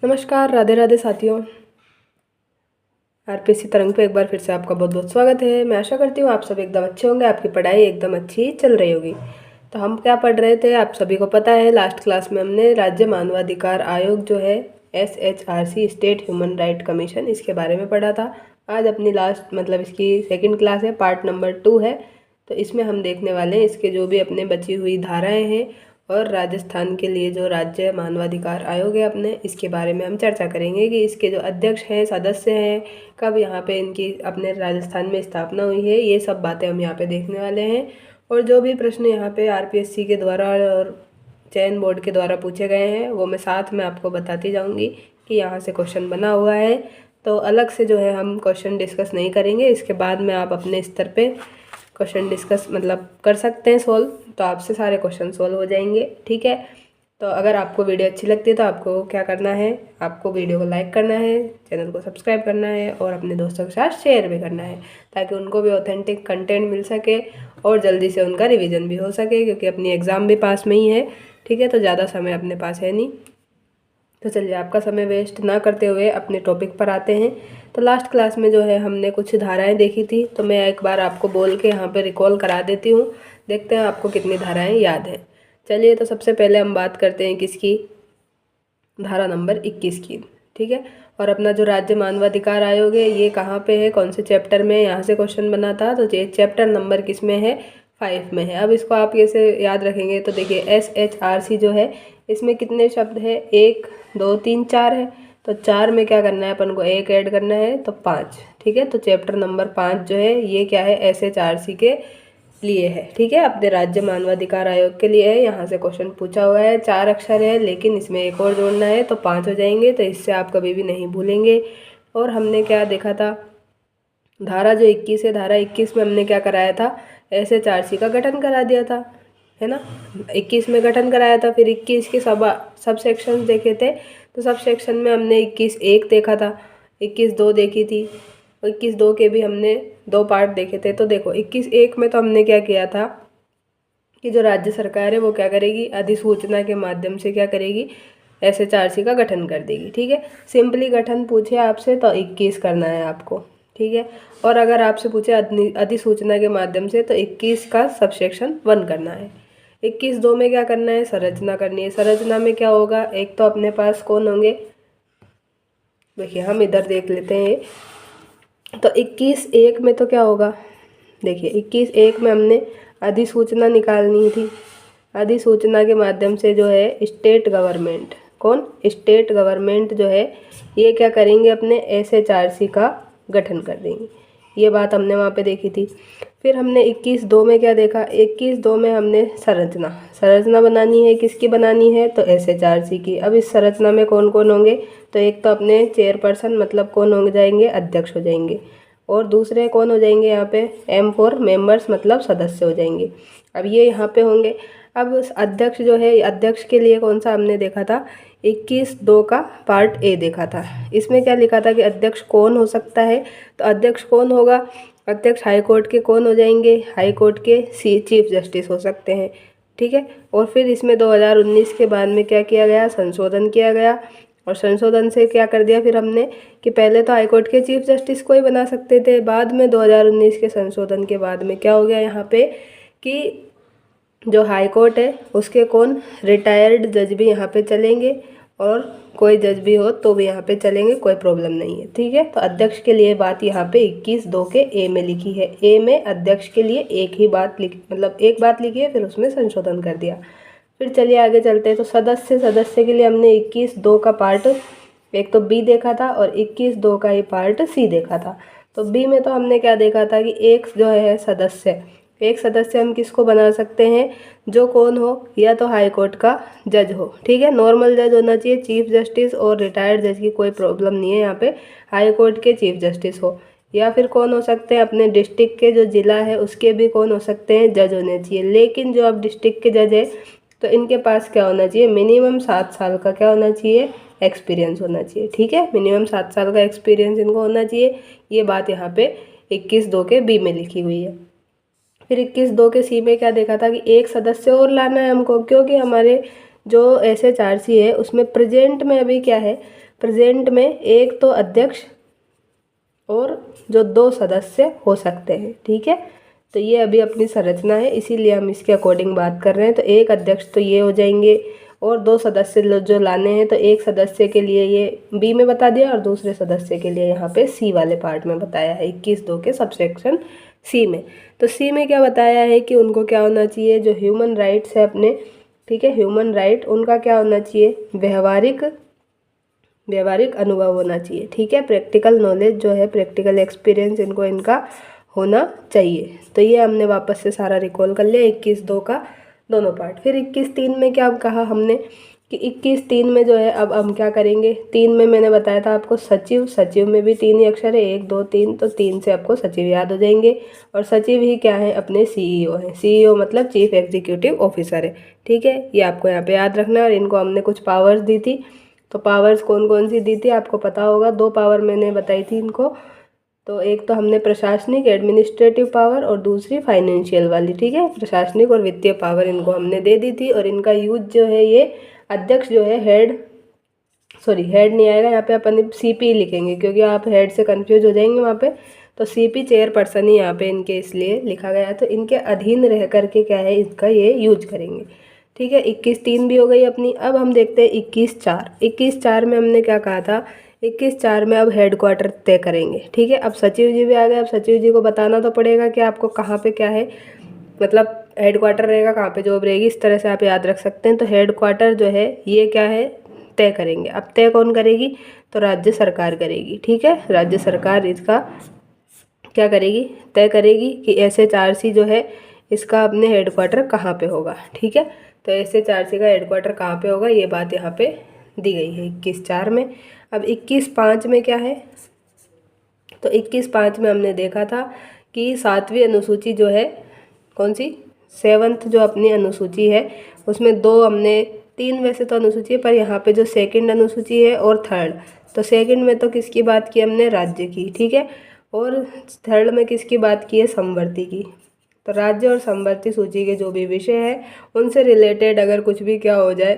नमस्कार, राधे राधे साथियों। आरपीसी तरंग पे एक बार फिर से आपका बहुत बहुत स्वागत है। मैं आशा करती हूँ आप सब एकदम अच्छे होंगे, आपकी पढ़ाई एकदम अच्छी चल रही होगी। तो हम क्या पढ़ रहे थे आप सभी को पता है, लास्ट क्लास में हमने राज्य मानवाधिकार आयोग जो है SHRC state human right commission, इसके बारे में पढ़ा था। आज अपनी लास्ट मतलब इसकी सेकेंड क्लास है, पार्ट नंबर 2 है। तो इसमें हम देखने वाले हैं इसके जो भी अपने बची हुई धाराएँ हैं और राजस्थान के लिए जो राज्य मानवाधिकार आयोग है अपने, इसके बारे में हम चर्चा करेंगे कि इसके जो अध्यक्ष हैं, सदस्य हैं, कब यहाँ पे इनकी अपने राजस्थान में स्थापना हुई है, ये सब बातें हम यहाँ पे देखने वाले हैं। और जो भी प्रश्न यहाँ पे RPSC के द्वारा और चयन बोर्ड के द्वारा पूछे गए हैं वो मैं साथ में आपको बताती जाऊँगी कि यहाँ से क्वेश्चन बना हुआ है। तो अलग से जो है हम क्वेश्चन डिस्कस नहीं करेंगे, इसके बाद में आप अपने स्तर पर क्वेश्चन डिस्कस मतलब कर सकते हैं सोल्व, तो आपसे सारे क्वेश्चन सोल्व हो जाएंगे। ठीक है, तो अगर आपको वीडियो अच्छी लगती है तो आपको क्या करना है, आपको वीडियो को लाइक करना है, चैनल को सब्सक्राइब करना है और अपने दोस्तों के साथ शेयर भी करना है, ताकि उनको भी ऑथेंटिक कंटेंट मिल सके और जल्दी से उनका रिवीजन भी हो सके, क्योंकि अपनी एग्ज़ाम भी पास में ही है। ठीक है, तो ज़्यादा समय अपने पास है नहीं। तो चलिए आपका समय वेस्ट ना करते हुए अपने टॉपिक पर आते हैं। तो लास्ट क्लास में जो है हमने कुछ धाराएं देखी थी, तो मैं एक बार आपको बोल के यहाँ पे रिकॉल करा देती हूँ, देखते हैं आपको कितनी धाराएं याद हैं। चलिए, तो सबसे पहले हम बात करते हैं किसकी, धारा नंबर 21 की। ठीक है, और अपना जो राज्य मानवाधिकार आयोग है ये कहाँ पे है, कौन से चैप्टर में, यहाँ से क्वेश्चन बना था। तो ये चैप्टर नंबर किस में है, 5 में है। अब इसको आप कैसे याद रखेंगे, तो देखिए SHRC जो है इसमें कितने शब्द है, 1 2 3 4 है। तो 4 में क्या करना है अपन को, 1 ऐड करना है, तो 5। ठीक है, तो चैप्टर नंबर 5 जो है ये क्या है, SHRC के लिए है। ठीक है, अपने राज्य मानवाधिकार आयोग के लिए है। यहाँ से क्वेश्चन पूछा हुआ है, 4 अक्षर है लेकिन इसमें एक और जोड़ना है तो 5 हो जाएंगे, तो इससे आप कभी भी नहीं भूलेंगे। और हमने क्या देखा था, धारा जो 21 है, धारा 21 में हमने क्या कराया था, SHRC का गठन करा दिया था, है ना। 21 में गठन कराया था, फिर 21 के सब सेक्शन देखे थे। तो सब सेक्शन में हमने 21(1) देखा था, 21(2) देखी थी, 21(2) के भी हमने 2 पार्ट देखे थे। तो देखो 21(1) में तो हमने क्या किया था कि जो राज्य सरकार है वो क्या करेगी, अधिसूचना के माध्यम से क्या करेगी, SHRC का गठन कर देगी। ठीक है, सिंपली गठन पूछे आपसे तो 21 करना है आपको। ठीक है, और अगर आपसे पूछे अधिसूचना के माध्यम से तो 21 का सबसेक्शन 1 करना है। 21(2) में क्या करना है, संरचना करनी है। संरचना में क्या होगा, एक तो अपने पास कौन होंगे, देखिए हम इधर देख लेते हैं। तो 21(1) में तो क्या होगा, देखिए 21(1) में हमने अधिसूचना निकालनी थी। अधिसूचना के माध्यम से जो है स्टेट गवर्नमेंट, कौन, स्टेट गवर्नमेंट जो है ये क्या करेंगे, अपने SHRC का गठन कर देंगे। ये बात हमने वहाँ पे देखी थी। फिर हमने 21(2) में क्या देखा, 21(2) में हमने संरचना बनानी है, किसकी बनानी है, तो SHRC की। अब इस संरचना में कौन कौन होंगे, तो एक तो अपने चेयरपर्सन मतलब कौन हो जाएंगे, अध्यक्ष हो जाएंगे, और दूसरे कौन हो जाएंगे यहाँ पे, M4 मेंबर्स मतलब सदस्य हो जाएंगे। अब ये यहाँ पे होंगे। अब उस अध्यक्ष जो है, अध्यक्ष के लिए कौन सा हमने देखा था, 21(2) का पार्ट A देखा था। इसमें क्या लिखा था कि अध्यक्ष कौन हो सकता है, तो अध्यक्ष कौन होगा, अध्यक्ष हाई कोर्ट के कौन हो जाएंगे, हाई कोर्ट के चीफ जस्टिस हो सकते हैं। ठीक है, और फिर इसमें 2019 के बाद में क्या किया गया, संशोधन किया गया। और संशोधन से क्या कर दिया फिर हमने कि पहले तो हाईकोर्ट के चीफ जस्टिस को ही बना सकते थे, बाद में 2019 के संशोधन के बाद में क्या हो गया यहाँ पे कि जो हाई कोर्ट है उसके कौन, रिटायर्ड जज भी यहाँ पे चलेंगे, और कोई जज भी हो तो भी यहाँ पे चलेंगे, कोई प्रॉब्लम नहीं है। ठीक है, तो अध्यक्ष के लिए बात यहाँ पे 21(2) के A में लिखी है। A में अध्यक्ष के लिए एक ही बात मतलब एक बात लिखी है, फिर उसमें संशोधन कर दिया। फिर चलिए आगे चलते हैं। तो सदस्य के लिए हमने 21(2) का पार्ट एक तो B देखा था और 21(2) का ही पार्ट C देखा था। तो B में तो हमने क्या देखा था कि एक जो है सदस्य, एक सदस्य हम किसको बना सकते हैं, जो कौन हो, या तो हाई कोर्ट का जज हो। ठीक है, नॉर्मल जज होना चाहिए, चीफ जस्टिस और रिटायर्ड जज की कोई प्रॉब्लम नहीं है यहाँ पे, हाई कोर्ट के चीफ जस्टिस हो। या फिर कौन हो सकते हैं, अपने डिस्ट्रिक्ट के जो ज़िला है उसके भी कौन हो सकते हैं, जज होने चाहिए। लेकिन जो अब डिस्ट्रिक्ट के जज है तो इनके पास क्या होना चाहिए, मिनिमम 7 साल का क्या होना चाहिए, एक्सपीरियंस होना चाहिए। ठीक है, मिनिमम 7 साल का एक्सपीरियंस इनको होना चाहिए। ये बात यहाँ पे 21(2) के B में लिखी हुई है। फिर 21(2) के C में क्या देखा था कि एक सदस्य और लाना है हमको, क्योंकि हमारे जो SHRC है उसमें प्रेजेंट में अभी क्या है, प्रेजेंट में एक तो अध्यक्ष और जो 2 सदस्य हो सकते हैं। ठीक है, तो ये अभी अपनी संरचना है, इसीलिए हम इसके अकॉर्डिंग बात कर रहे हैं। तो एक अध्यक्ष तो ये हो जाएंगे और 2 सदस्य जो लाने हैं, तो एक सदस्य के लिए ये बी में बता दिया और दूसरे सदस्य के लिए यहाँ पे सी वाले पार्ट में बताया है 21(2) के सबसेक्शन सी में। तो सी में क्या बताया है कि उनको क्या होना चाहिए, जो ह्यूमन राइट्स है अपने, ठीक है, ह्यूमन राइट उनका क्या होना चाहिए, व्यवहारिक अनुभव होना चाहिए। ठीक है, प्रैक्टिकल नॉलेज जो है, प्रैक्टिकल एक्सपीरियंस इनका होना चाहिए। तो ये हमने वापस से सारा रिकॉल कर लिया 21(2) का दोनों पार्ट। फिर 21(3) में क्या कहा हमने कि 21(3) में जो है अब हम क्या करेंगे, 3 में मैंने बताया था आपको सचिव, सचिव में भी 3 ही अक्षर है, 1 2 3, तो 3 से आपको सचिव याद हो जाएंगे। और सचिव ही क्या है, अपने CEO है, CEO मतलब चीफ एग्जीक्यूटिव ऑफिसर है। ठीक है, ये आपको यहाँ पे याद रखना है। और इनको हमने कुछ पावर्स दी थी, तो पावर्स कौन कौन सी दी थी आपको पता होगा, 2 पावर मैंने बताई थी इनको। तो एक तो हमने प्रशासनिक एडमिनिस्ट्रेटिव पावर और दूसरी फाइनेंशियल वाली। ठीक है, प्रशासनिक और वित्तीय पावर इनको हमने दे दी थी। और इनका यूज जो है, ये अध्यक्ष जो है हेड नहीं आएगा यहाँ पे, अपन CP लिखेंगे क्योंकि आप हेड से कंफ्यूज हो जाएंगे वहाँ पे। तो CP चेयरपर्सन ही यहाँ पे इनके इसलिए लिखा गया है। तो इनके अधीन रह करके क्या है, इसका ये यूज करेंगे। ठीक है, 21(3) भी हो गई अपनी। अब हम देखते हैं 21(4). 21(4) में हमने क्या कहा था, 21(4) में अब हेड क्वार्टर तय करेंगे। ठीक है, अब सचिव जी भी आ गए। अब सचिव जी को बताना तो पड़ेगा कि आपको कहाँ पे क्या है, मतलब हेड क्वार्टर रहेगा, कहाँ पे जॉब रहेगी, इस तरह से आप याद रख सकते हैं। तो हेड क्वार्टर जो है ये क्या है, तय करेंगे। अब तय कौन करेगी, तो राज्य सरकार करेगी। ठीक है, राज्य सरकार इसका क्या करेगी, तय करेगी कि SHRC जो है इसका अपने हेड क्वार्टर कहाँ पे होगा। ठीक है, तो SHRC का हेड क्वार्टर कहाँ पे होगा, ये बात यहाँ पे दी गई है 21(4) में। अब 21(5) में क्या है, तो 21(5) में हमने देखा था कि 7वीं अनुसूची जो है, कौन सी, 7th जो अपनी अनुसूची है, उसमें 2 हमने 3 वैसे तो अनुसूची है, पर यहाँ पे जो 2nd अनुसूची है और 3rd, तो 2nd में तो किसकी बात की हमने, राज्य की। ठीक है, और 3rd में किसकी बात की है, समवर्ती की। तो राज्य और समवर्ती सूची के जो भी विषय है उनसे रिलेटेड अगर कुछ भी क्या हो जाए,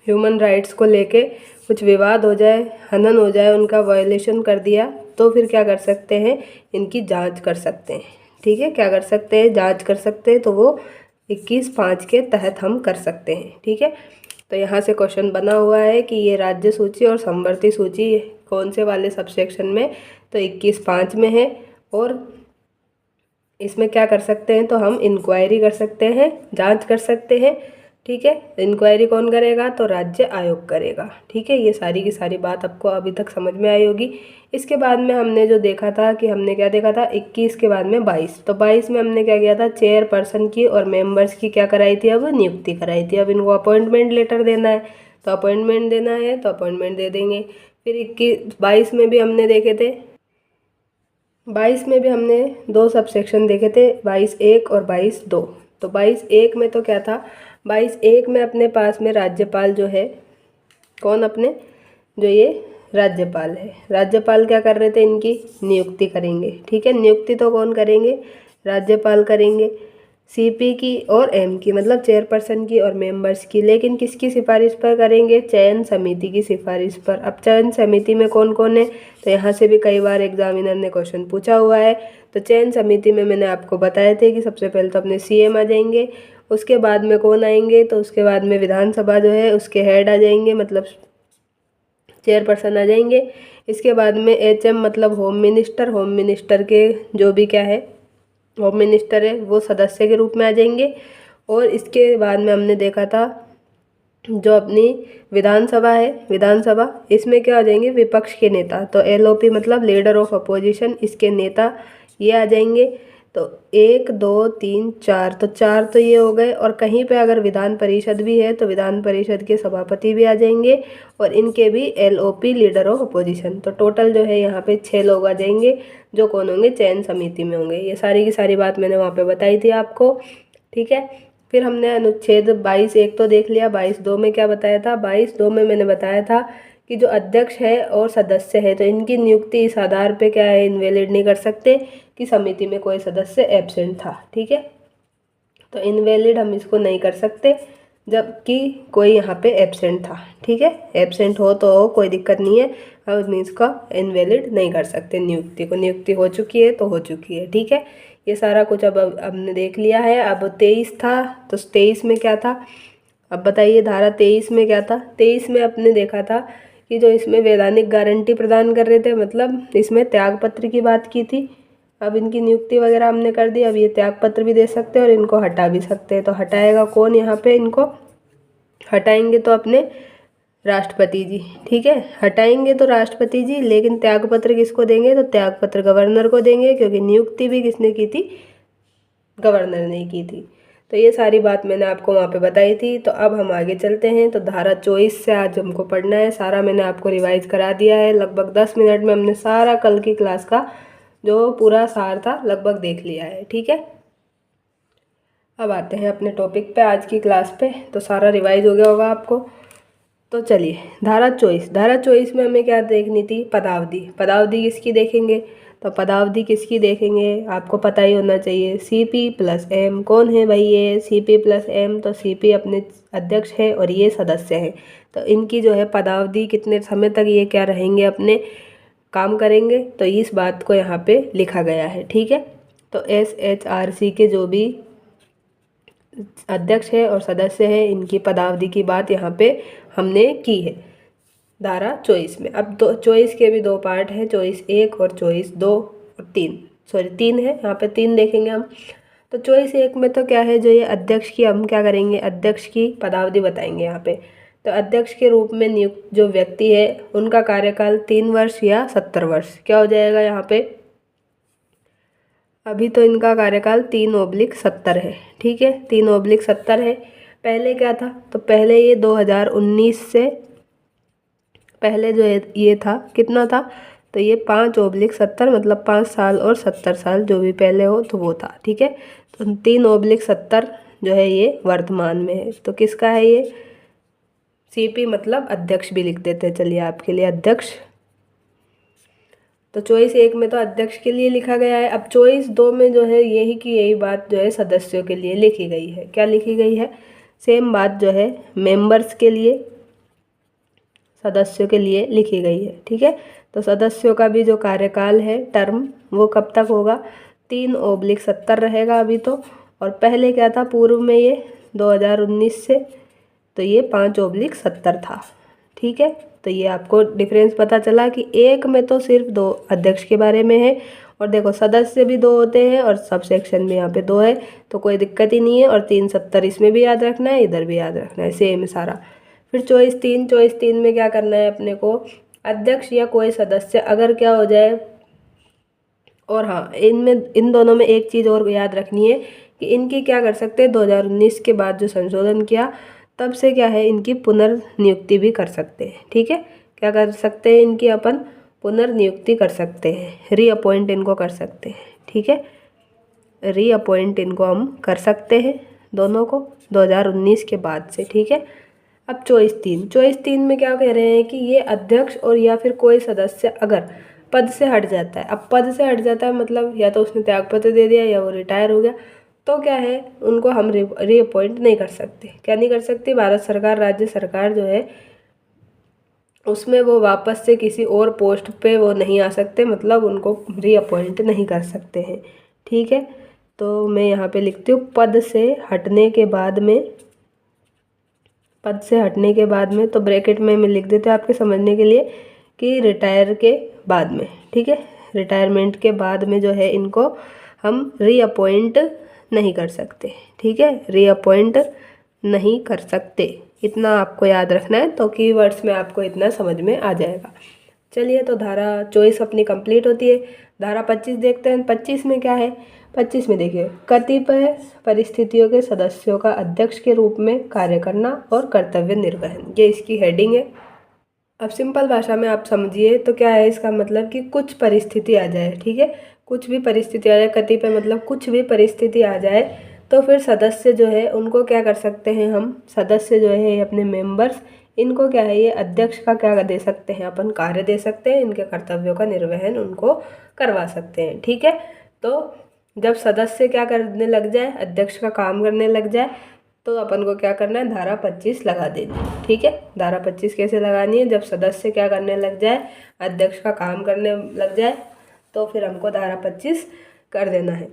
ह्यूमन राइट्स को लेके कुछ विवाद हो जाए, हनन हो जाए, उनका वायलेशन कर दिया, तो फिर क्या कर सकते हैं, इनकी जांच कर सकते हैं। ठीक है, क्या कर सकते हैं, जांच कर सकते हैं। तो वो 21(5) के तहत हम कर सकते हैं। ठीक है, तो यहाँ से क्वेश्चन बना हुआ है कि ये राज्य सूची और समवर्ती सूची कौन से वाले सबसेक्शन में, तो 21(5) में है। और इसमें क्या कर सकते हैं, तो हम इंक्वायरी कर सकते हैं, जांच कर सकते हैं। ठीक है, इंक्वायरी कौन करेगा, तो राज्य आयोग करेगा। ठीक है, ये सारी की सारी बात आपको अभी तक समझ में आई होगी। इसके बाद में हमने जो देखा था कि हमने क्या देखा था, 21 के बाद में 22। तो 22 में हमने क्या किया था, चेयरपर्सन की और मेंबर्स की क्या कराई थी, अब नियुक्ति कराई थी। अब इनको अपॉइंटमेंट लेटर देना है, तो अपॉइंटमेंट देना है तो अपॉइंटमेंट दे देंगे। फिर 22 में भी हमने देखे थे, 22 में भी हमने 2 सबसेक्शन देखे थे, 22(1) और 22(2). तो 22(1) में तो क्या था, 22(1) में अपने पास में राज्यपाल जो है, कौन, अपने जो ये राज्यपाल है, राज्यपाल क्या कर रहे थे, इनकी नियुक्ति करेंगे। ठीक है, नियुक्ति तो कौन करेंगे, राज्यपाल करेंगे, CP की और M की, मतलब चेयरपर्सन की और मेंबर्स की। लेकिन किसकी सिफारिश पर करेंगे, चयन समिति की सिफारिश पर। अब चयन समिति में कौन कौन है, तो यहाँ से भी कई बार एग्जामिनर ने क्वेश्चन पूछा हुआ है। तो चयन समिति में मैंने आपको बताए थे कि सबसे पहले तो अपने CM आ जाएंगे, उसके बाद में कौन आएंगे, तो उसके बाद में विधानसभा जो है उसके हेड आ जाएंगे, मतलब चेयरपर्सन आ जाएंगे। इसके बाद में HM मतलब होम मिनिस्टर, होम मिनिस्टर के जो भी क्या है, होम मिनिस्टर है, वो सदस्य के रूप में आ जाएंगे। और इसके बाद में हमने देखा था जो अपनी विधानसभा है, विधानसभा, इसमें क्या आ जाएंगे, विपक्ष के नेता। तो LOP मतलब लीडर ऑफ अपोजिशन, इसके नेता ये आ जाएंगे। तो 1 2 3 4, तो 4 तो ये हो गए। और कहीं पे अगर विधान परिषद भी है तो विधान परिषद के सभापति भी आ जाएंगे और इनके भी LOP लीडर ऑफ अपोजिशन। तो टोटल जो है यहाँ पे 6 लोग आ जाएंगे, जो कौन होंगे, चयन समिति में होंगे। ये सारी की सारी बात मैंने वहाँ पे बताई थी आपको। ठीक है, फिर हमने अनुच्छेद 22(1) तो देख लिया। 22(2) में क्या बताया था, 22(2) में मैंने बताया था कि जो अध्यक्ष है और सदस्य है, तो इनकी नियुक्ति इस आधार पे क्या है, इनवैलिड नहीं कर सकते कि समिति में कोई सदस्य एब्सेंट था। ठीक है, तो इनवैलिड हम इसको नहीं कर सकते, जबकि कोई यहाँ पे एब्सेंट था। ठीक है, एब्सेंट हो तो कोई दिक्कत नहीं है, हम इसका इनवैलिड नहीं कर सकते नियुक्ति को। नियुक्ति हो चुकी है तो हो चुकी है। ठीक है, ये सारा कुछ अब हमने देख लिया है। अब 23 था, तो 23 में क्या था, अब बताइए धारा 23 में क्या था। 23 में आपने देखा था कि जो इसमें वैधानिक गारंटी प्रदान कर रहे थे, मतलब इसमें त्याग पत्र की बात की थी। अब इनकी नियुक्ति वगैरह हमने कर दी, अब ये त्याग पत्र भी दे सकते हैं और इनको हटा भी सकते हैं। तो हटाएगा कौन, यहाँ पे इनको हटाएंगे तो अपने राष्ट्रपति जी। ठीक है, हटाएंगे तो राष्ट्रपति जी, लेकिन त्याग पत्र किसको देंगे, तो त्याग पत्र गवर्नर को देंगे, क्योंकि नियुक्ति भी किसने की थी, गवर्नर ने की थी। तो ये सारी बात मैंने आपको वहाँ पे बताई थी। तो अब हम आगे चलते हैं। तो धारा 24 से आज हमको पढ़ना है। सारा मैंने आपको रिवाइज करा दिया है, लगभग 10 मिनट में हमने सारा कल की क्लास का जो पूरा सार था लगभग देख लिया है। ठीक है, अब आते हैं अपने टॉपिक पे, आज की क्लास पे। तो सारा रिवाइज हो गया होगा आपको। तो चलिए, धारा 24 में हमें क्या देखनी थी, पदावधि। पदावधि किसकी देखेंगे, तो पदावधि किसकी देखेंगे आपको पता ही होना चाहिए, सीपी प्लस एम। कौन है भाई ये सीपी प्लस एम, तो सीपी अपने अध्यक्ष है और ये सदस्य हैं। तो इनकी जो है पदावधि कितने समय तक ये क्या रहेंगे, अपने काम करेंगे। तो इस बात को यहाँ पे लिखा गया है। ठीक है, तो SHRC के जो भी अध्यक्ष है और सदस्य है, इनकी पदावधि की बात यहाँ पे हमने की है धारा 24 में। अब 24 के भी दो पार्ट हैं, 24(1) और 24(2) और 3, सॉरी 3 है, यहाँ पे 3 देखेंगे हम। तो 24(1) में तो क्या है, जो ये अध्यक्ष की हम क्या करेंगे, अध्यक्ष की पदावधि बताएंगे यहाँ पे। तो अध्यक्ष के रूप में नियुक्त जो व्यक्ति है, उनका कार्यकाल 3 वर्ष या 70 वर्ष क्या हो जाएगा यहाँ पे। अभी तो इनका कार्यकाल 3/70 है। ठीक है, 3/70 है। पहले क्या था, तो पहले ये 2019 से पहले जो ये था कितना था, तो ये 5/70, मतलब 5 साल और 70 साल जो भी पहले हो तो वो था। ठीक है, तो 3/70 जो है ये वर्तमान में है। तो किसका है ये, सीपी मतलब अध्यक्ष भी लिख देते हैं, चलिए आपके लिए अध्यक्ष। तो 24(1) में तो अध्यक्ष के लिए लिखा गया है। अब 24(2) में जो है यही की यही बात जो है सदस्यों के लिए लिखी गई है। क्या लिखी गई है, सेम बात जो है मेंबर्स के लिए, सदस्यों के लिए लिखी गई है। ठीक है, तो सदस्यों का भी जो कार्यकाल है, टर्म, वो कब तक होगा, 3/70 रहेगा अभी तो। और पहले क्या था, पूर्व में ये 2019 से, तो ये 5/70 था। ठीक है, तो ये आपको डिफरेंस पता चला कि एक में तो सिर्फ 2 अध्यक्ष के बारे में है, और देखो सदस्य भी 2 होते हैं और सब सेक्शन भी यहाँ पे 2 है, तो कोई दिक्कत ही नहीं है। और 3/70 इसमें भी याद रखना है, इधर भी याद रखना है, सेम है सारा। फिर 24(3) में क्या करना है अपने को, अध्यक्ष या कोई सदस्य अगर क्या हो जाए, और हाँ इन दोनों में एक चीज़ और याद रखनी है कि इनकी क्या कर सकते हैं, 2019 के बाद जो संशोधन किया तब से क्या है, इनकी पुनर्नियुक्ति भी कर सकते हैं। ठीक है, क्या कर सकते हैं, इनकी अपन पुनर्नियुक्ति कर सकते हैं, रीअपॉइंट इनको कर सकते हैं। ठीक है, रीअपॉइंट इनको हम कर सकते हैं दोनों को 2019 के बाद से। ठीक है, अब 24(3) में क्या कह रहे हैं कि ये अध्यक्ष और या फिर कोई सदस्य अगर पद से हट जाता है। अब पद से हट जाता है मतलब या तो उसने त्यागपत्र दे दिया या वो रिटायर हो गया, तो क्या है, उनको हम रीअपॉइंट नहीं कर सकते। क्या नहीं कर सकते, भारत सरकार, राज्य सरकार जो है उसमें वो वापस से किसी और पोस्ट पे वो नहीं आ सकते, मतलब उनको रीअपॉइंट नहीं कर सकते हैं। ठीक है, तो मैं यहाँ पे लिखती हूँ पद से हटने के बाद में, पद से हटने के बाद में, तो ब्रैकेट में मैं लिख देती हूँ आपके समझने के लिए कि रिटायर के बाद में। ठीक है, रिटायरमेंट के बाद में जो है इनको हम रीअपॉइंट नहीं कर सकते। ठीक है, रीअपॉइंट नहीं कर सकते, इतना आपको याद रखना है। तो कीवर्ड्स में आपको इतना समझ में आ जाएगा। चलिए, तो धारा 24 अपनी कंप्लीट होती है। धारा 25 देखते हैं। 25 में क्या है, 25 में देखिए, कतिपय परिस्थितियों के सदस्यों का अध्यक्ष के रूप में कार्य करना और कर्तव्य निर्वहन, ये इसकी हेडिंग है। अब सिंपल भाषा में आप समझिए तो क्या है इसका मतलब कि कुछ परिस्थिति आ जाए। ठीक है, कुछ भी परिस्थिति आ जाए, कतिपय मतलब कुछ भी परिस्थिति आ जाए, तो फिर सदस्य जो है उनको क्या कर सकते हैं, हम सदस्य जो है अपने मेंबर्स, इनको क्या है, ये अध्यक्ष का क्या दे सकते हैं, अपन कार्य दे सकते हैं, इनके कर्तव्यों का निर्वहन उनको करवा सकते हैं। ठीक है, तो जब सदस्य क्या करने लग जाए, अध्यक्ष का काम करने लग जाए, तो अपन को क्या करना है, धारा 25 लगा देनी है। ठीक है, धारा 25 कैसे लगानी है, जब सदस्य क्या करने लग जाए, अध्यक्ष का काम करने लग जाए, तो फिर हमको धारा 25 कर देना है।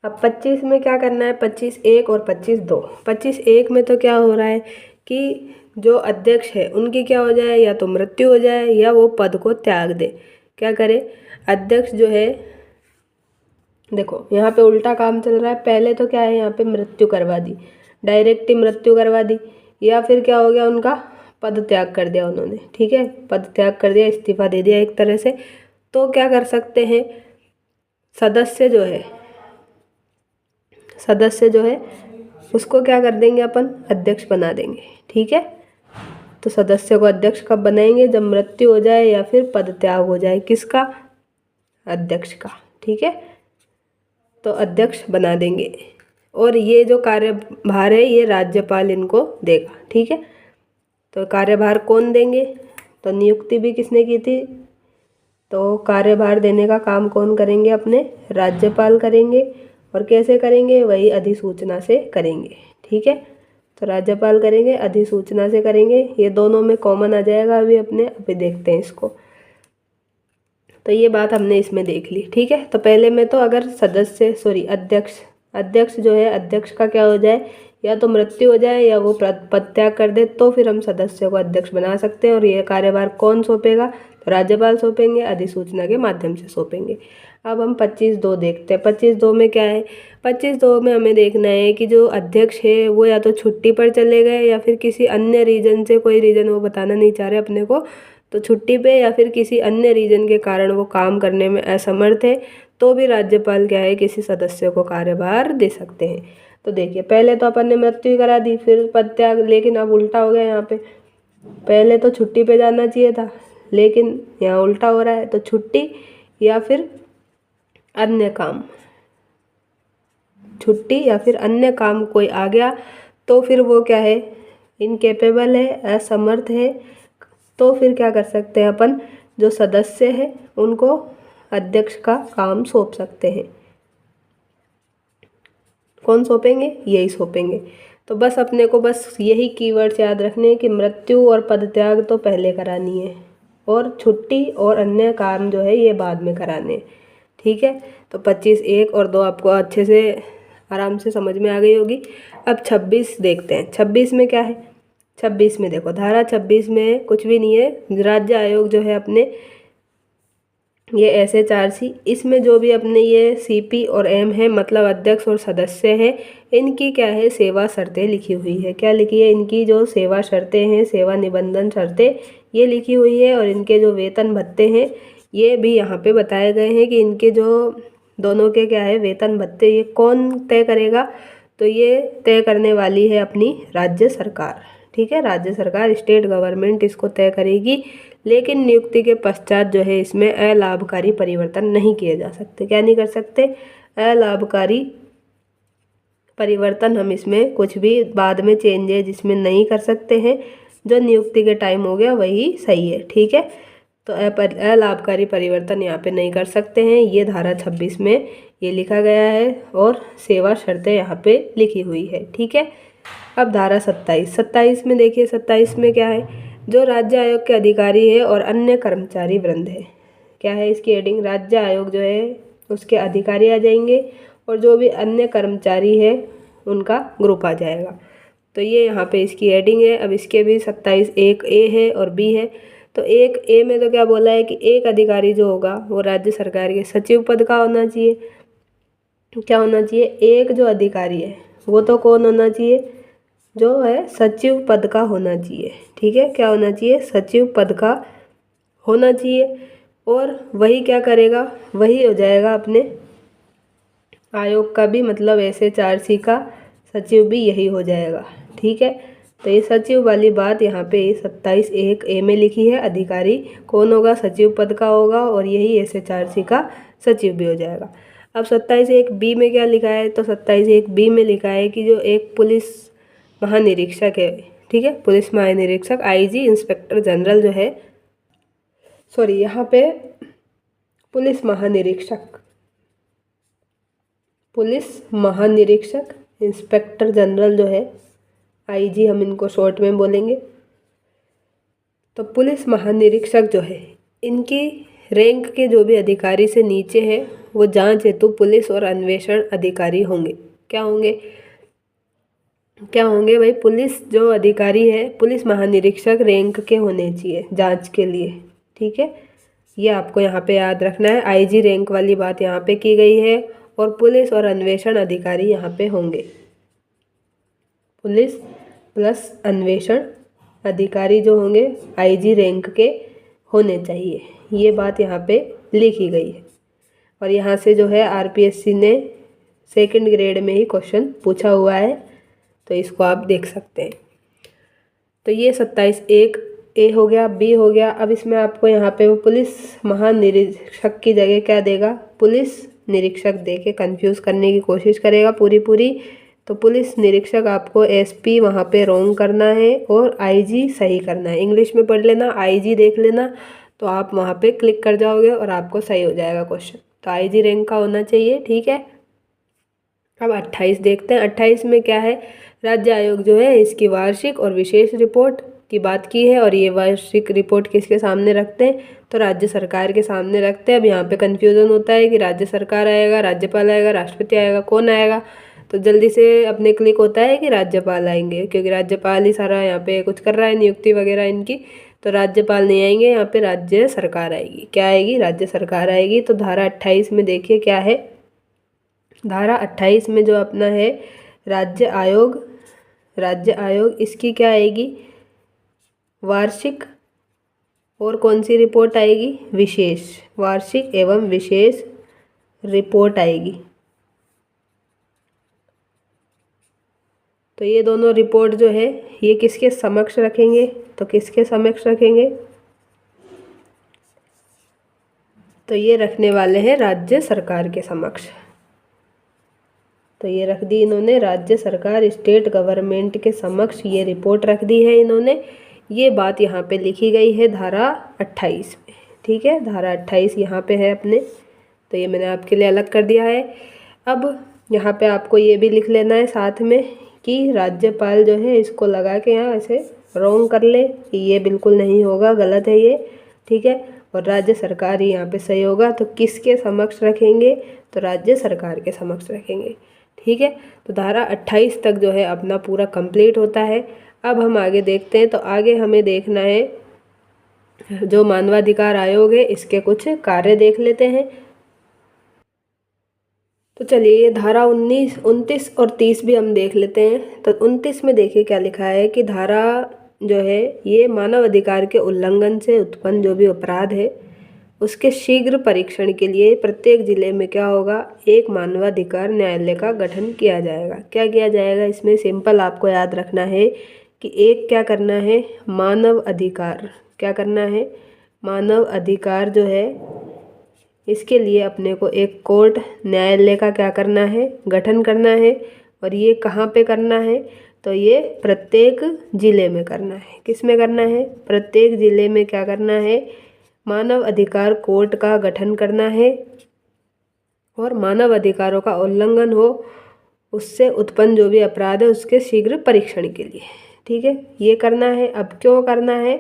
अब 25 में क्या करना है, 25(1) और 25(2). 25(1) में तो क्या हो रहा है कि जो अध्यक्ष है उनकी क्या हो जाए, या तो मृत्यु हो जाए या वो पद को त्याग दे। क्या करे, अध्यक्ष जो है, देखो यहाँ पे उल्टा काम चल रहा है। पहले तो क्या है, यहाँ पे मृत्यु करवा दी, डायरेक्ट ही मृत्यु करवा दी, या फिर क्या हो गया, उनका पद त्याग कर दिया उन्होंने। ठीक है, पद त्याग कर दिया, इस्तीफा दे दिया एक तरह से। तो क्या कर सकते हैं, सदस्य जो है उसको क्या कर देंगे, अपन अध्यक्ष बना देंगे। ठीक है, तो सदस्य को अध्यक्ष कब बनाएंगे, जब मृत्यु हो जाए या फिर पद त्याग हो जाए, किसका, अध्यक्ष का। ठीक है, तो अध्यक्ष बना देंगे, और ये जो कार्यभार है ये राज्यपाल इनको देगा। ठीक है, तो कार्यभार कौन देंगे, तो नियुक्ति भी किसने की थी, तो कार्यभार देने का काम कौन करेंगे, अपने राज्यपाल करेंगे। और कैसे करेंगे, वही अधिसूचना से करेंगे। ठीक है, तो राज्यपाल करेंगे, अधिसूचना से करेंगे। ये दोनों में कॉमन आ जाएगा अभी देखते हैं इसको। तो ये बात हमने इसमें देख ली। ठीक है, तो पहले में तो अगर अध्यक्ष जो है, अध्यक्ष का क्या हो जाए, या तो मृत्यु हो जाए या वो पद त्याग कर दे, तो फिर हम सदस्य को अध्यक्ष बना सकते हैं। और ये कार्यभार कौन सौंपेगा, तो राज्यपाल सौंपेंगे, अधिसूचना के माध्यम से सौंपेंगे। अब हम 25(2) देखते हैं। 25(2) में क्या है, 25(2) में हमें देखना है कि जो अध्यक्ष है वो या तो छुट्टी पर चले गए या फिर किसी अन्य रीजन से, कोई रीजन वो बताना नहीं चाह रहे अपने को, तो छुट्टी पे या फिर किसी अन्य रीजन के कारण वो काम करने में असमर्थ है, तो भी राज्यपाल क्या है, किसी सदस्य को कार्यभार दे सकते हैं। तो देखिए, पहले तो अपन ने मृत्यु करा दी, फिर पद त्याग, लेकिन अब उल्टा हो गया यहाँ पे। पहले तो छुट्टी पे जाना चाहिए था, लेकिन यहाँ उल्टा हो रहा है। तो छुट्टी या फिर अन्य काम, छुट्टी या फिर अन्य काम कोई आ गया, तो फिर वो क्या है, इनकेपेबल है, असमर्थ है, तो फिर क्या कर सकते हैं अपन, जो सदस्य है उनको अध्यक्ष का काम सौंप सकते हैं। कौन सौंपेंगे, यही सौंपेंगे। तो बस अपने को बस यही कीवर्ड्स याद रखने हैं कि मृत्यु और पद त्याग तो पहले करानी है, और छुट्टी और अन्य काम जो है ये बाद में कराने हैं। ठीक है, तो 25(1) और 2 आपको अच्छे से आराम से समझ में आ गई होगी। अब 26 देखते हैं। 26 में क्या है, 26 में देखो, धारा 26 में कुछ भी नहीं है। राज्य आयोग जो है अपने, ये SHRC, इसमें जो भी अपने ये CP और M है, मतलब अध्यक्ष और सदस्य है, इनकी क्या है, सेवा शर्तें लिखी हुई है। क्या लिखी है, इनकी जो सेवा शर्तें हैं, सेवा निबंधन शर्तें, ये लिखी हुई है। और इनके जो वेतन भत्ते हैं ये भी यहाँ पे बताए गए हैं कि इनके जो दोनों के क्या है, वेतन भत्ते, ये कौन तय करेगा, तो ये तय करने वाली है अपनी राज्य सरकार। ठीक है, राज्य सरकार, स्टेट गवर्नमेंट इसको तय करेगी। लेकिन नियुक्ति के पश्चात जो है इसमें अलाभकारी परिवर्तन नहीं किए जा सकते। क्या नहीं कर सकते, अलाभकारी परिवर्तन हम इसमें कुछ भी बाद में चेंजेज इसमें नहीं कर सकते हैं। जो नियुक्ति के टाइम हो गया वही सही है। ठीक है, तो अलाभकारी परिवर्तन यहाँ पे नहीं कर सकते हैं, ये धारा 26 में ये लिखा गया है, और सेवा शर्तें यहाँ पे लिखी हुई है। ठीक है, अब धारा 27 में देखिए, 27 में क्या है, जो राज्य आयोग के अधिकारी है और अन्य कर्मचारी वृंद है, क्या है इसकी हेडिंग, राज्य आयोग जो है उसके अधिकारी आ जाएंगे, और जो भी अन्य कर्मचारी है उनका ग्रुप आ जाएगा। तो ये यहाँ पे इसकी हेडिंग है। अब इसके भी 27(1)(a) है और B है। तो 1(a) में तो क्या बोला है कि एक अधिकारी जो होगा वो राज्य सरकार के सचिव पद का होना चाहिए। क्या होना चाहिए, एक जो अधिकारी है वो तो कौन होना चाहिए, जो है सचिव पद का होना चाहिए। ठीक है, क्या होना चाहिए, सचिव पद का होना चाहिए। और वही क्या करेगा, वही हो जाएगा अपने आयोग का भी, मतलब SHRC का सचिव भी यही हो जाएगा। ठीक है, तो ये सचिव वाली बात यहाँ पे 27(1)(a) में लिखी है। अधिकारी कौन होगा, सचिव पद का होगा, और यही SHRC का सचिव भी हो जाएगा। अब 27(1)(b) में क्या लिखा है, तो 27(1)(b) में लिखा है कि जो एक पुलिस महानिरीक्षक है, ठीक है, पुलिस महानिरीक्षक, IG, इंस्पेक्टर जनरल जो है, सॉरी यहाँ पे पुलिस महानिरीक्षक इंस्पेक्टर जनरल जो है, आईजी हम इनको शॉर्ट में बोलेंगे। तो पुलिस महानिरीक्षक जो है, इनकी रैंक के जो भी अधिकारी से नीचे है वो जांच हेतु पुलिस और अन्वेषण अधिकारी होंगे। क्या होंगे? क्या होंगे भाई? पुलिस जो अधिकारी है, पुलिस महानिरीक्षक रैंक के होने चाहिए जांच के लिए। ठीक है, ये आपको यहाँ पे याद रखना है। आईजी रैंक वाली बात यहाँ पे की गई है और पुलिस और अन्वेषण अधिकारी यहाँ पे होंगे। पुलिस प्लस अन्वेषण अधिकारी जो होंगे आईजी रैंक के होने चाहिए, ये बात यहाँ पे लिखी गई है। और यहाँ से जो है आरपीएससी ने सेकंड ग्रेड में ही क्वेश्चन पूछा हुआ है, तो इसको आप देख सकते हैं। तो ये 27 एक ए हो गया, बी हो गया। अब इसमें आपको यहाँ पे वो पुलिस महानिरीक्षक की जगह क्या देगा? पुलिस निरीक्षक दे के कन्फ्यूज़ करने की कोशिश करेगा पूरी। तो पुलिस निरीक्षक आपको एसपी वहाँ पे रॉन्ग करना है और आईजी सही करना है। इंग्लिश में पढ़ लेना, आईजी देख लेना, तो आप वहाँ पे क्लिक कर जाओगे और आपको सही हो जाएगा क्वेश्चन। तो आईजी रैंक का होना चाहिए। ठीक है, अब 28 देखते हैं। 28 में क्या है? राज्य आयोग जो है इसकी वार्षिक और विशेष रिपोर्ट की बात की है। और ये वार्षिक रिपोर्ट किसके सामने रखते हैं? तो राज्य सरकार के सामने रखते हैं। अब यहाँ पे कन्फ्यूज़न होता है कि राज्य सरकार आएगा, राज्यपाल आएगा, राष्ट्रपति आएगा, कौन आएगा? तो जल्दी से अपने क्लिक होता है कि राज्यपाल आएंगे, क्योंकि राज्यपाल ही सारा यहाँ पे कुछ कर रहा है, नियुक्ति वगैरह इनकी। तो राज्यपाल नहीं आएंगे, यहाँ पे राज्य सरकार आएगी। क्या आएगी? राज्य सरकार आएगी। तो धारा 28 में देखिए क्या है। धारा 28 में जो अपना है राज्य आयोग इसकी क्या आएगी? वार्षिक और कौन सी रिपोर्ट आएगी? विशेष। वार्षिक एवं विशेष रिपोर्ट आएगी। तो ये दोनों रिपोर्ट जो है ये किसके समक्ष रखेंगे? तो किसके समक्ष रखेंगे? तो ये रखने वाले हैं राज्य सरकार के समक्ष। तो ये रख दी इन्होंने राज्य सरकार, स्टेट गवर्नमेंट के समक्ष ये रिपोर्ट रख दी है इन्होंने। ये बात यहाँ पे लिखी गई है धारा 28 में। ठीक है, धारा 28 यहाँ पे है अपने, तो ये मैंने आपके लिए अलग कर दिया है। अब यहाँ पे आपको ये भी लिख लेना है साथ में कि राज्यपाल जो है इसको लगा के यहाँ ऐसे रॉन्ग कर ले कि ये बिल्कुल नहीं होगा, गलत है ये। ठीक है, और राज्य सरकार ही यहाँ पे सही होगा। तो किसके समक्ष रखेंगे? तो राज्य सरकार के समक्ष रखेंगे। ठीक है, तो धारा 28 तक जो है अपना पूरा कंप्लीट होता है। अब हम आगे देखते हैं। तो आगे हमें देखना है जो मानवाधिकार आयोग है इसके कुछ कार्य देख लेते हैं। तो चलिए ये धारा 19, 29 और 30 भी हम देख लेते हैं। तो 29 में देखिए क्या लिखा है कि धारा जो है ये मानव अधिकार के उल्लंघन से उत्पन्न जो भी अपराध है उसके शीघ्र परीक्षण के लिए प्रत्येक जिले में क्या होगा? एक मानवाधिकार न्यायालय का गठन किया जाएगा। क्या किया जाएगा? इसमें सिंपल आपको याद रखना है कि एक क्या करना है? मानव अधिकार। क्या करना है? मानव अधिकार जो है इसके लिए अपने को एक कोर्ट न्यायालय का क्या करना है? गठन करना है। और ये कहाँ पे करना है? तो ये प्रत्येक जिले में करना है। किस में करना है? प्रत्येक जिले में क्या करना है? मानव अधिकार कोर्ट का गठन करना है। और मानव अधिकारों का उल्लंघन हो उससे उत्पन्न जो भी अपराध है उसके शीघ्र परीक्षण के लिए। ठीक है, ये करना है। अब क्यों करना है?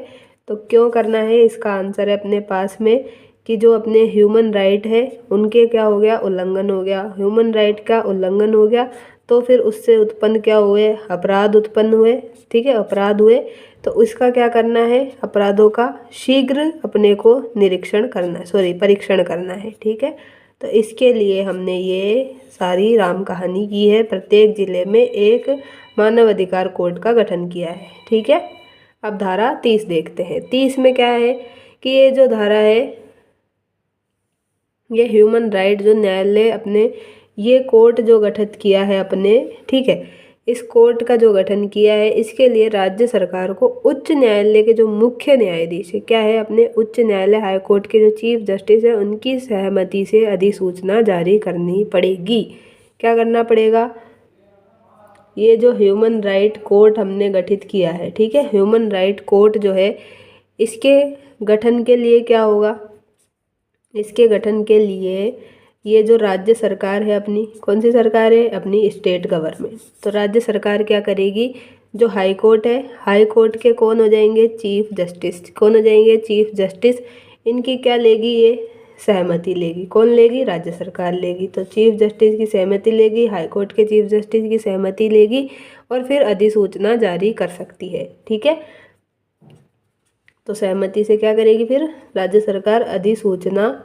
तो क्यों करना है इसका आंसर है अपने पास में कि जो अपने ह्यूमन राइट है उनके क्या हो गया? उल्लंघन हो गया। ह्यूमन राइट का उल्लंघन हो गया तो फिर उससे उत्पन्न क्या हुए? अपराध उत्पन्न हुए। ठीक है, अपराध हुए तो उसका क्या करना है? अपराधों का शीघ्र अपने को निरीक्षण करना है, परीक्षण करना है। ठीक है, तो इसके लिए हमने ये सारी राम कहानी की है। प्रत्येक जिले में एक मानव अधिकार कोर्ट का गठन किया है। ठीक है, अब धारा 30 देखते हैं। 30 में क्या है कि ये जो धारा है ये ह्यूमन राइट जो न्यायालय अपने ये कोर्ट जो गठित किया है अपने, ठीक है, इस कोर्ट का जो गठन किया है इसके लिए राज्य सरकार को उच्च न्यायालय के जो मुख्य न्यायाधीश है क्या है? अपने उच्च न्यायालय हाई कोर्ट के जो चीफ जस्टिस है उनकी सहमति से अधिसूचना जारी करनी पड़ेगी। क्या करना पड़ेगा? ये जो ह्यूमन राइट कोर्ट हमने गठित किया है, ठीक है, ह्यूमन राइट कोर्ट जो है इसके गठन के लिए क्या होगा? इसके गठन के लिए ये जो राज्य सरकार है अपनी, कौन सी सरकार है? अपनी स्टेट गवर्नमेंट। तो राज्य सरकार क्या करेगी? जो हाई कोर्ट है, हाई कोर्ट के कौन हो जाएंगे? Chief justice. कौन हो जाएंगे? Chief justice. इनकी क्या लेगी? ये सहमति लेगी। कौन लेगी? राज्य सरकार लेगी। तो चीफ जस्टिस की सहमति लेगी, हाई कोर्ट के चीफ जस्टिस की सहमति लेगी और फिर अधिसूचना जारी कर सकती है। ठीक है, तो सहमति से क्या करेगी? फिर राज्य सरकार अधिसूचना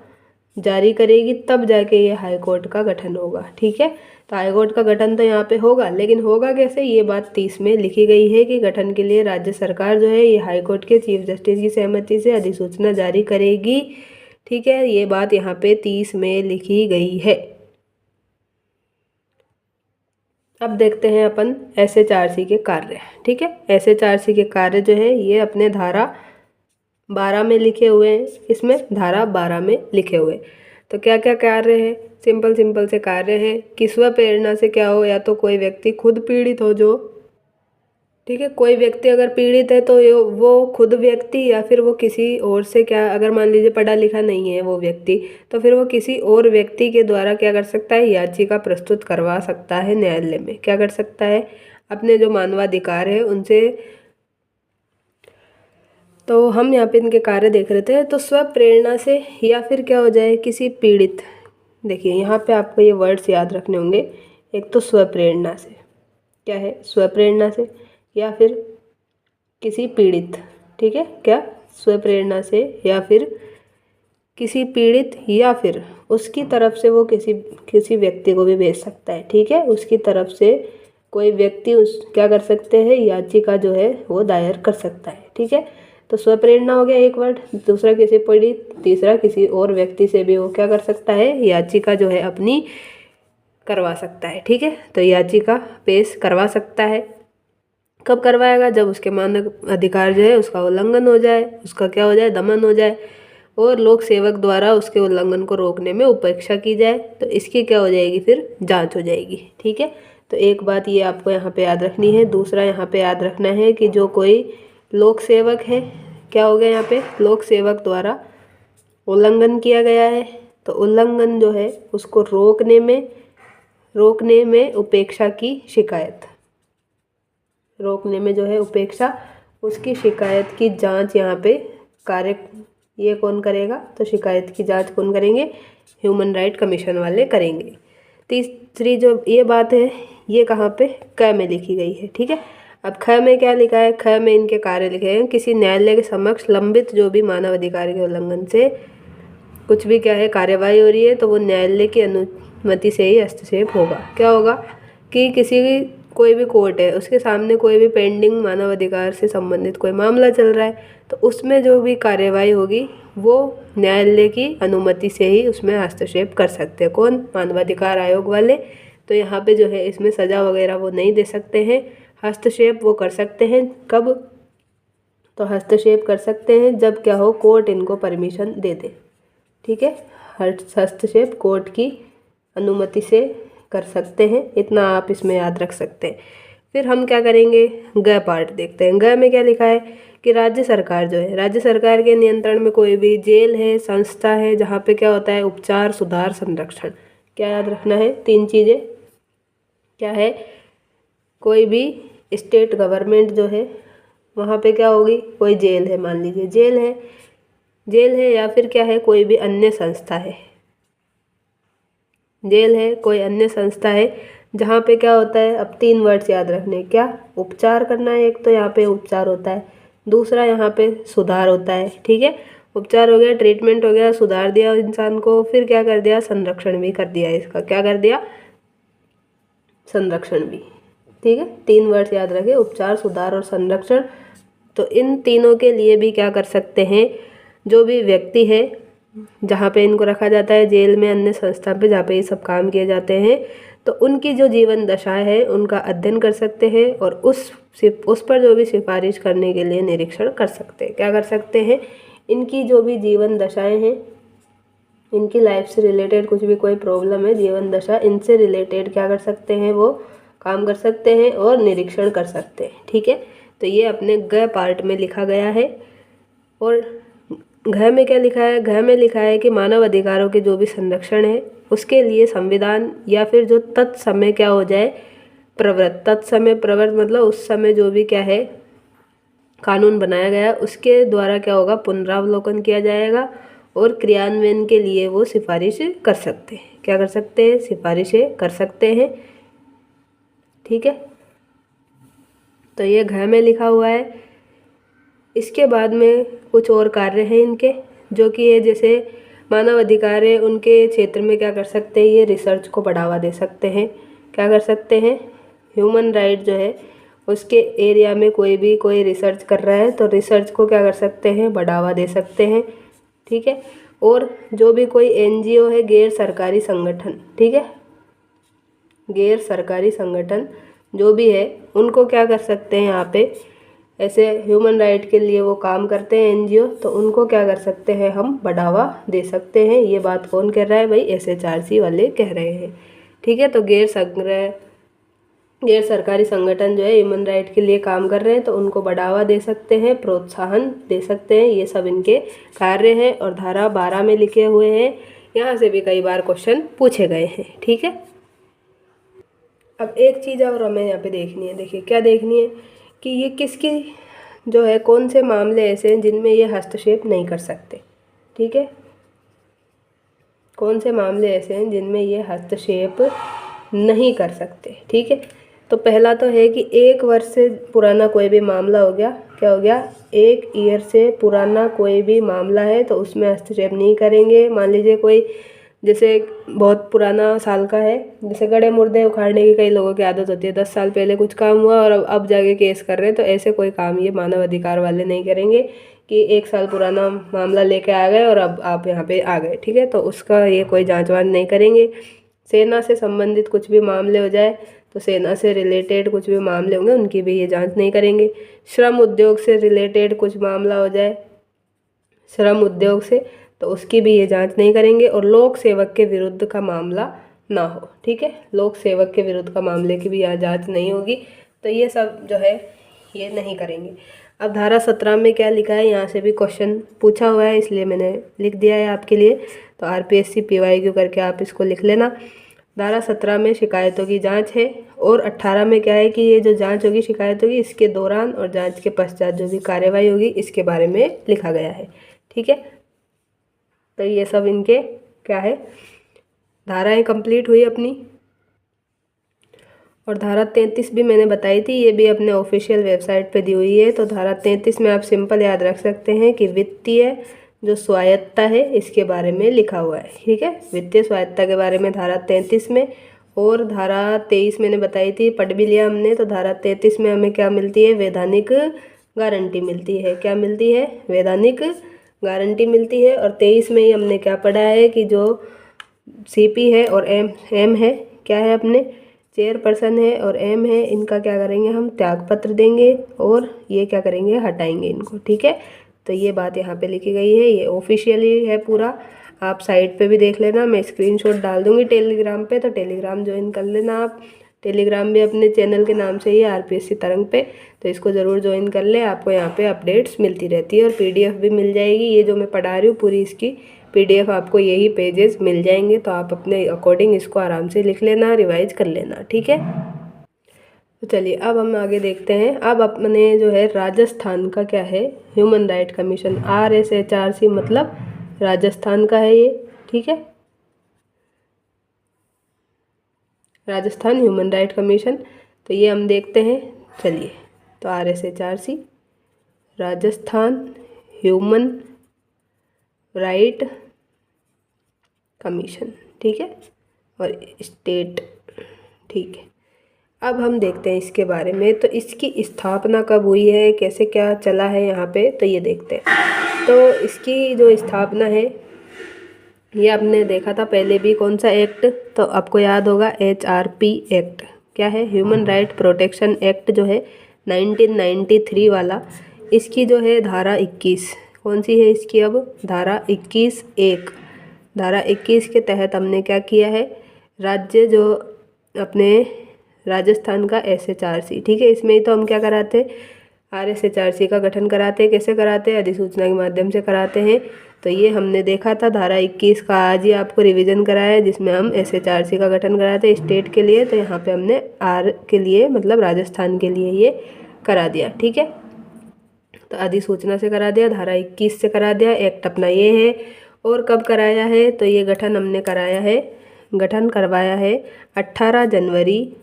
जारी करेगी, तब जाके ये हाई कोर्ट का गठन होगा। ठीक है, तो हाई कोर्ट का गठन तो यहाँ पे होगा, लेकिन होगा कैसे? ये बात 30 में लिखी गई है कि गठन के लिए राज्य सरकार जो है ये हाई कोर्ट के चीफ जस्टिस की सहमति से अधिसूचना जारी करेगी। ठीक है, ये बात यहाँ पे 30 में लिखी गई है। अब देखते हैं अपन SHRC के कार्य। ठीक है, SHRC के कार्य जो है ये अपने धारा 12 में लिखे हुए हैं। इसमें धारा 12 में लिखे हुए। तो क्या क्या कार्य है? सिंपल से कार्य है कि स्व प्रेरणा से क्या हो? या तो कोई व्यक्ति खुद पीड़ित हो जो, ठीक है, कोई व्यक्ति अगर पीड़ित है तो वो खुद व्यक्ति या फिर वो किसी और से, क्या अगर मान लीजिए पढ़ा लिखा नहीं है वो व्यक्ति, तो फिर वो किसी और व्यक्ति के द्वारा क्या कर सकता है? याचिका प्रस्तुत करवा सकता है न्यायालय में। क्या कर सकता है? अपने जो मानवाधिकार है उनसे। तो हम यहाँ पे इनके कार्य देख रहे थे। तो स्व प्रेरणा से या फिर क्या हो जाए? किसी पीड़ित, देखिए यहाँ पे आपको ये वर्ड्स याद रखने होंगे। एक तो स्व प्रेरणा से, क्या है? स्व प्रेरणा से या फिर किसी पीड़ित। ठीक है, क्या? स्व प्रेरणा से या फिर किसी पीड़ित या फिर उसकी तरफ से वो किसी व्यक्ति को भी भेज सकता है। ठीक है, उसकी तरफ से कोई व्यक्ति क्या कर सकते हैं? याचिका जो है वो दायर कर सकता है। ठीक है, तो स्वप्रेरणा हो गया एक वर्ड, दूसरा किसी पीड़ित, तीसरा किसी और व्यक्ति से भी वो क्या कर सकता है? याचिका जो है अपनी करवा सकता है। ठीक है, तो याचिका पेश करवा सकता है। कब करवाएगा? जब उसके मानव अधिकार जो है उसका उल्लंघन हो जाए, उसका क्या हो जाए? दमन हो जाए और लोक सेवक द्वारा उसके उल्लंघन को रोकने में उपेक्षा की जाए, तो इसकी क्या हो जाएगी? फिर जांच हो जाएगी। ठीक है, तो एक बात ये आपको यहाँ पे याद रखनी है। दूसरा यहाँ पे याद रखना है कि जो कोई लोक सेवक है, क्या हो गया यहाँ पे? लोक सेवक द्वारा उल्लंघन किया गया है, तो उल्लंघन जो है उसको रोकने में उपेक्षा की शिकायत, रोकने में जो है उपेक्षा, उसकी शिकायत की जांच यहाँ पे कार्य ये कौन करेगा? तो शिकायत की जांच कौन करेंगे? ह्यूमन राइट कमीशन वाले करेंगे। तीसरी जो ये बात है ये कहाँ पे? क में लिखी गई है। ठीक है, अब ख में क्या लिखा है? ख में इनके कार्य लिखे हैं। किसी न्यायालय के समक्ष लंबित जो भी मानव अधिकार के उल्लंघन से कुछ भी क्या है कार्यवाही हो रही है, तो वो न्यायालय की अनुमति से ही हस्तक्षेप होगा। क्या होगा? कि कोई भी कोर्ट है, उसके सामने कोई भी पेंडिंग मानव अधिकार से संबंधित कोई मामला चल रहा है, तो उसमें जो भी कार्यवाही होगी वो न्यायालय की अनुमति से ही उसमें हस्तक्षेप कर सकते हैं। कौन? मानवाधिकार आयोग वाले। तो यहाँ पे जो है इसमें सज़ा वगैरह वो नहीं दे सकते हैं, हस्तक्षेप वो कर सकते हैं। कब? तो हस्तक्षेप कर सकते हैं जब क्या हो? कोर्ट इनको परमिशन दे दे। ठीक है, हस्तक्षेप कोर्ट की अनुमति से कर सकते हैं, इतना आप इसमें याद रख सकते हैं। फिर हम क्या करेंगे? ग पार्ट देखते हैं। ग में क्या लिखा है कि राज्य सरकार जो है, राज्य सरकार के नियंत्रण में कोई भी जेल है, संस्था है, जहाँ पे क्या होता है? उपचार, सुधार, संरक्षण। क्या याद रखना है? 3 चीज़ें। क्या है? कोई भी स्टेट गवर्नमेंट जो है वहाँ पे क्या होगी? कोई जेल है, मान लीजिए जेल है या फिर क्या है? कोई भी अन्य संस्था है, जेल है, कोई अन्य संस्था है, जहाँ पे क्या होता है? अब 3 वर्ड्स याद रखने। क्या? उपचार करना है, एक तो यहाँ पे उपचार होता है, दूसरा यहाँ पे सुधार होता है। ठीक है, उपचार हो गया, ट्रीटमेंट हो गया, सुधार दिया इंसान को, फिर क्या कर दिया? संरक्षण भी कर दिया इसका। क्या कर दिया? संरक्षण भी। ठीक है, 3 वर्ड्स याद रखें, उपचार, सुधार और संरक्षण। तो इन तीनों के लिए भी क्या कर सकते हैं? जो भी व्यक्ति है, जहाँ पे इनको रखा जाता है जेल में, अन्य संस्था पे जहाँ पे ये सब काम किए जाते हैं, तो उनकी जो जीवन दशा है उनका अध्ययन कर सकते हैं और उस पर जो भी सिफारिश करने के लिए निरीक्षण कर सकते हैं। क्या कर सकते हैं? इनकी जो भी जीवन दशाएं हैं, इनकी लाइफ से रिलेटेड कुछ भी कोई प्रॉब्लम है, जीवन दशा, इनसे रिलेटेड क्या कर सकते हैं? वो काम कर सकते हैं और निरीक्षण कर सकते हैं। ठीक है, तो ये अपने ग पार्ट में लिखा गया है। और घ में क्या लिखा है, घ में लिखा है कि मानव अधिकारों के जो भी संरक्षण है उसके लिए संविधान या फिर जो तत्समय क्या हो जाए प्रवृत्त, तत्समय प्रवृत्त मतलब उस समय जो भी क्या है कानून बनाया गया उसके द्वारा क्या होगा पुनरावलोकन किया जाएगा और क्रियान्वयन के लिए वो सिफारिश कर सकते हैं। क्या कर सकते हैं, सिफारिशें कर सकते हैं। ठीक है, तो ये घ में लिखा हुआ है। इसके बाद में कुछ और कार्य हैं इनके, जो कि ये जैसे मानव अधिकार है उनके क्षेत्र में क्या कर सकते हैं, ये रिसर्च को बढ़ावा दे सकते हैं। क्या कर सकते हैं, ह्यूमन राइट जो है उसके एरिया में कोई रिसर्च कर रहा है तो रिसर्च को क्या कर सकते हैं, बढ़ावा दे सकते हैं। ठीक है, और जो भी कोई एनजीओ है, गैर सरकारी संगठन, ठीक है, गैर सरकारी संगठन जो भी है उनको क्या कर सकते हैं, यहाँ पे ऐसे ह्यूमन राइट के लिए वो काम करते हैं एनजीओ, तो उनको क्या कर सकते हैं, हम बढ़ावा दे सकते हैं। ये बात कौन कह रहा है भाई, SHRC वाले कह रहे हैं। ठीक है, तो गैर सरकारी संगठन जो है ह्यूमन राइट के लिए काम कर रहे हैं तो उनको बढ़ावा दे सकते हैं, प्रोत्साहन दे सकते हैं। ये सब इनके कार्य हैं और धारा 12 में लिखे हुए हैं। यहाँ से भी कई बार क्वेश्चन पूछे गए हैं। ठीक है, अब एक चीज़ और हमें यहाँ पे देखनी है। देखिए क्या देखनी है कि ये किसकी जो है, कौन से मामले ऐसे हैं जिनमें ये हस्तक्षेप नहीं कर सकते। ठीक है, कौन से मामले ऐसे हैं जिनमें ये हस्तक्षेप नहीं कर सकते। ठीक है, तो पहला तो है कि 1 वर्ष से पुराना कोई भी मामला हो गया, क्या हो गया, 1 ईयर से पुराना कोई भी मामला है तो उसमें हस्तक्षेप नहीं करेंगे। मान लीजिए कोई जैसे बहुत पुराना साल का है, जैसे गड़े मुर्दे उखाड़ने की कई लोगों की आदत होती है, 10 साल पहले कुछ काम हुआ और अब जाके केस कर रहे हैं, तो ऐसे कोई काम ये मानव अधिकार वाले नहीं करेंगे कि 1 साल पुराना मामला लेके आ गए और अब आप यहाँ पे आ गए। ठीक है, तो उसका ये कोई जांच वांच नहीं करेंगे। सेना से संबंधित कुछ भी मामले हो जाए तो सेना से रिलेटेड कुछ भी मामले होंगे उनकी भी ये जांच नहीं करेंगे। श्रम उद्योग से रिलेटेड कुछ मामला हो जाए, श्रम उद्योग से, तो उसकी भी ये जांच नहीं करेंगे। और लोक सेवक के विरुद्ध का मामला ना हो। ठीक है, लोक सेवक के विरुद्ध का मामले की भी यहाँ जांच नहीं होगी, तो ये सब जो है ये नहीं करेंगे। अब धारा 17 में क्या लिखा है, यहाँ से भी क्वेश्चन पूछा हुआ है इसलिए मैंने लिख दिया है आपके लिए, तो RPSC PYQ करके आप इसको लिख लेना। धारा 17 में शिकायतों की जांच है और 18 में क्या है कि ये जो जांच होगी शिकायतों की, इसके दौरान और जांच के पश्चात जो भी कार्यवाही होगी इसके बारे में लिखा गया है। ठीक है, तो ये सब इनके क्या है, धाराएं कंप्लीट हुई अपनी। और धारा 33 भी मैंने बताई थी, ये भी अपने ऑफिशियल वेबसाइट पे दी हुई है। तो धारा 33 में आप सिंपल याद रख सकते हैं कि वित्तीय जो स्वायत्ता है इसके बारे में लिखा हुआ है। ठीक है, वित्तीय स्वायत्ता के बारे में धारा 33 में। और धारा 23 मैंने बताई थी, पढ़ भी लिया हमने। तो धारा 33 में हमें क्या मिलती है, वैधानिक गारंटी मिलती है। क्या मिलती है, वैधानिक गारंटी मिलती है। और 23 में ही हमने क्या पढ़ा है कि जो CP है और M है, क्या है, अपने चेयरपर्सन है और M है, इनका क्या करेंगे, हम त्यागपत्र देंगे और ये क्या करेंगे, हटाएंगे इनको। ठीक है, तो ये बात यहाँ पे लिखी गई है, ये ऑफिशियली है पूरा। आप साइट पे भी देख लेना, मैं स्क्रीनशॉट डाल दूँगी टेलीग्राम पे, तो टेलीग्राम ज्वाइन कर लेना आप। टेलीग्राम भी अपने चैनल के नाम से ही है RPSC तरंग पे, तो इसको ज़रूर ज्वाइन कर ले। आपको यहाँ पे अपडेट्स मिलती रहती है और PDF भी मिल जाएगी। ये जो मैं पढ़ा रही हूँ पूरी इसकी PDF आपको यही पेजेस मिल जाएंगे, तो आप अपने अकॉर्डिंग इसको आराम से लिख लेना, रिवाइज कर लेना। ठीक है, तो चलिए अब हम आगे देखते हैं। अब अपने जो है राजस्थान का क्या है, ह्यूमन राइट कमीशन, RSHRC मतलब राजस्थान का है ये। ठीक है, राजस्थान ह्यूमन राइट कमीशन, तो ये हम देखते हैं। चलिए, तो RSHRC Rajasthan human right commission, ठीक है, और स्टेट। ठीक है, अब हम देखते हैं इसके बारे में। तो इसकी स्थापना कब हुई है, कैसे क्या चला है यहाँ पे, तो ये देखते हैं। तो इसकी जो स्थापना है ये आपने देखा था पहले भी, कौन सा एक्ट, तो आपको याद होगा HRP एक्ट। क्या है, ह्यूमन राइट प्रोटेक्शन एक्ट जो है 1993 वाला। इसकी जो है धारा 21, कौन सी है इसकी, अब धारा 21(1). धारा 21 के तहत हमने क्या किया है, राज्य जो अपने राजस्थान का SHRC, ठीक है, इसमें ही तो हम क्या कराते, RSHRC का गठन कराते हैं। कैसे कराते हैं? अधिसूचना के माध्यम से कराते हैं। तो ये हमने देखा था धारा 21 का, आज ही आपको रिवीजन कराया है, जिसमें हम SHRC का गठन कराते हैं स्टेट के लिए। तो यहाँ पे हमने आर के लिए मतलब राजस्थान के लिए ये करा दिया। ठीक है, तो अधिसूचना से करा दिया, धारा 21 से करा दिया। एक्ट अपना ये है। और कब कराया है? तो ये गठन हमने कराया है, गठन करवाया है 18 जनवरी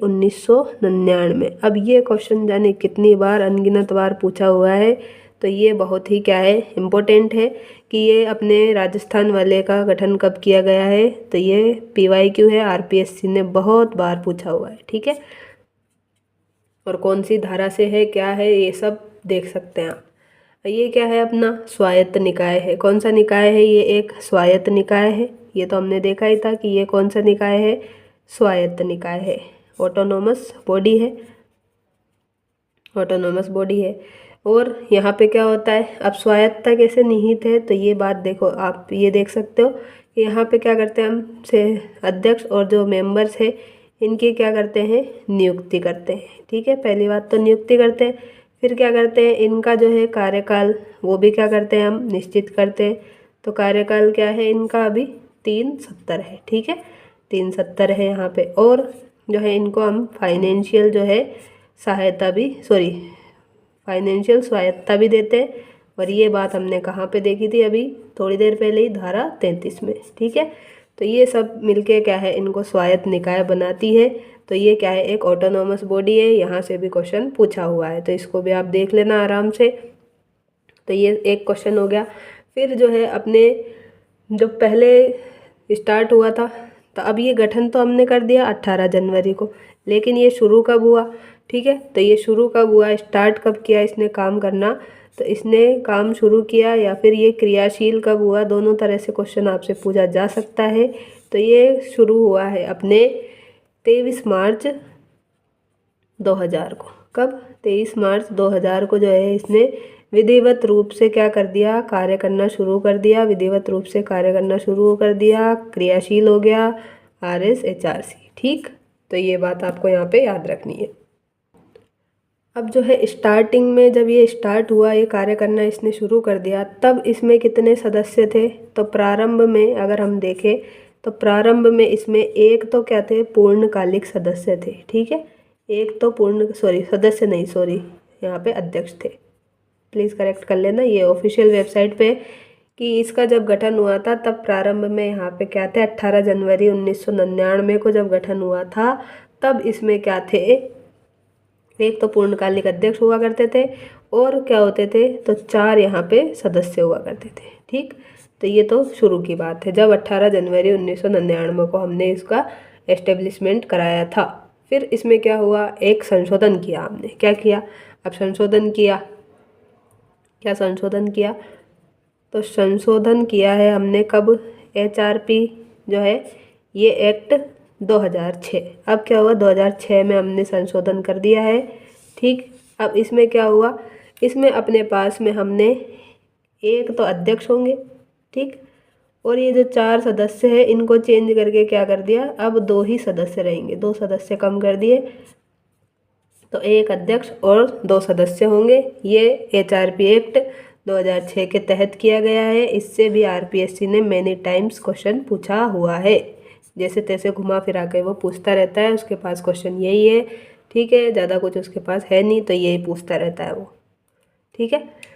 1999। अब ये क्वेश्चन जाने कितनी बार, अनगिनत बार पूछा हुआ है। तो ये बहुत ही क्या है, इम्पोर्टेंट है कि ये अपने राजस्थान वाले का गठन कब किया गया है। तो ये PYQ है, RPSC ने बहुत बार पूछा हुआ है। ठीक है, और कौन सी धारा से है, क्या है, ये सब देख सकते हैं आप। ये क्या है? अपना स्वायत्त निकाय है। कौन सा निकाय है? ये एक स्वायत्त निकाय है। ये तो हमने देखा ही था कि ये कौन सा निकाय है, स्वायत्त निकाय है, ऑटोनोमस बॉडी है, ऑटोनोमस बॉडी है। और यहाँ पे क्या होता है? अब स्वायत्तता कैसे निहित है, तो ये बात देखो, आप ये देख सकते हो कि यहाँ पे क्या करते हैं हम, से अध्यक्ष और जो मेंबर्स है इनकी क्या करते हैं, नियुक्ति करते हैं। ठीक है, पहली बात तो नियुक्ति करते हैं। फिर क्या करते हैं, इनका जो है कार्यकाल वो भी क्या करते हैं, हम निश्चित करते हैं। तो कार्यकाल क्या है इनका? अभी 3 सत्र है। ठीक है, 3 सत्र है यहाँ पे। और जो है इनको हम फाइनेंशियल जो है सहायता भी, फाइनेंशियल स्वायत्ता भी देते हैं। और ये बात हमने कहाँ पे देखी थी? अभी थोड़ी देर पहले ही, धारा 33 में। ठीक है, तो ये सब मिलके क्या है, इनको स्वायत्त निकाय बनाती है। तो ये क्या है, एक ऑटोनोमस बॉडी है। यहाँ से भी क्वेश्चन पूछा हुआ है, तो इसको भी आप देख लेना आराम से। तो ये एक क्वेश्चन हो गया। फिर जो है अपने जो पहले स्टार्ट हुआ था, तो अब ये गठन तो हमने कर दिया 18 जनवरी को, लेकिन ये शुरू कब हुआ? ठीक है, तो ये शुरू कब हुआ, स्टार्ट कब किया इसने काम करना? तो इसने काम शुरू किया या फिर ये क्रियाशील कब हुआ? दोनों तरह से क्वेश्चन आपसे पूछा जा सकता है। तो ये शुरू हुआ है अपने 23 मार्च 2000 को। कब? 23 मार्च 2000 को जो है इसने विधिवत रूप से क्या कर दिया, कार्य करना शुरू कर दिया। विधिवत रूप से कार्य करना शुरू कर दिया, क्रियाशील हो गया RSHRC। ठीक, तो ये बात आपको यहाँ पे याद रखनी है। अब जो है स्टार्टिंग में जब ये स्टार्ट हुआ, ये कार्य करना इसने शुरू कर दिया, तब इसमें कितने सदस्य थे? तो प्रारंभ में अगर हम देखें तो प्रारंभ में इसमें एक तो क्या थे, पूर्णकालिक सदस्य थे। ठीक है, एक तो सदस्य नहीं, यहाँ पे अध्यक्ष थे। प्लीज़ करेक्ट कर लेना, ये ऑफिशियल वेबसाइट पे कि इसका जब गठन हुआ था तब प्रारंभ में यहाँ पे क्या थे, 18 जनवरी 1999 को जब गठन हुआ था तब इसमें क्या थे, एक तो पूर्णकालिक अध्यक्ष हुआ करते थे और क्या होते थे, तो 4 यहाँ पे सदस्य हुआ करते थे। ठीक, तो ये तो शुरू की बात है, जब 18 जनवरी 1999 को हमने इसका एस्टेब्लिशमेंट कराया था। फिर इसमें क्या हुआ, एक संशोधन किया हमने। क्या किया? अब संशोधन किया, क्या संशोधन किया? तो संशोधन किया है हमने कब? HRP जो है ये एक्ट 2006। अब क्या हुआ, 2006 में हमने संशोधन कर दिया है। ठीक, अब इसमें क्या हुआ, इसमें अपने पास में हमने एक तो अध्यक्ष होंगे, ठीक, और ये जो 4 सदस्य हैं इनको चेंज करके क्या कर दिया, अब 2 ही सदस्य रहेंगे, 2 सदस्य कम कर दिए, तो एक अध्यक्ष और 2 सदस्य होंगे। ये HRP एक्ट 2006 के तहत किया गया है। इससे भी RPSC ने मैनी टाइम्स क्वेश्चन पूछा हुआ है, जैसे तैसे घुमा फिरा के वो पूछता रहता है, उसके पास क्वेश्चन यही है। ठीक है, ज़्यादा कुछ उसके पास है नहीं, तो यही पूछता रहता है वो। ठीक है,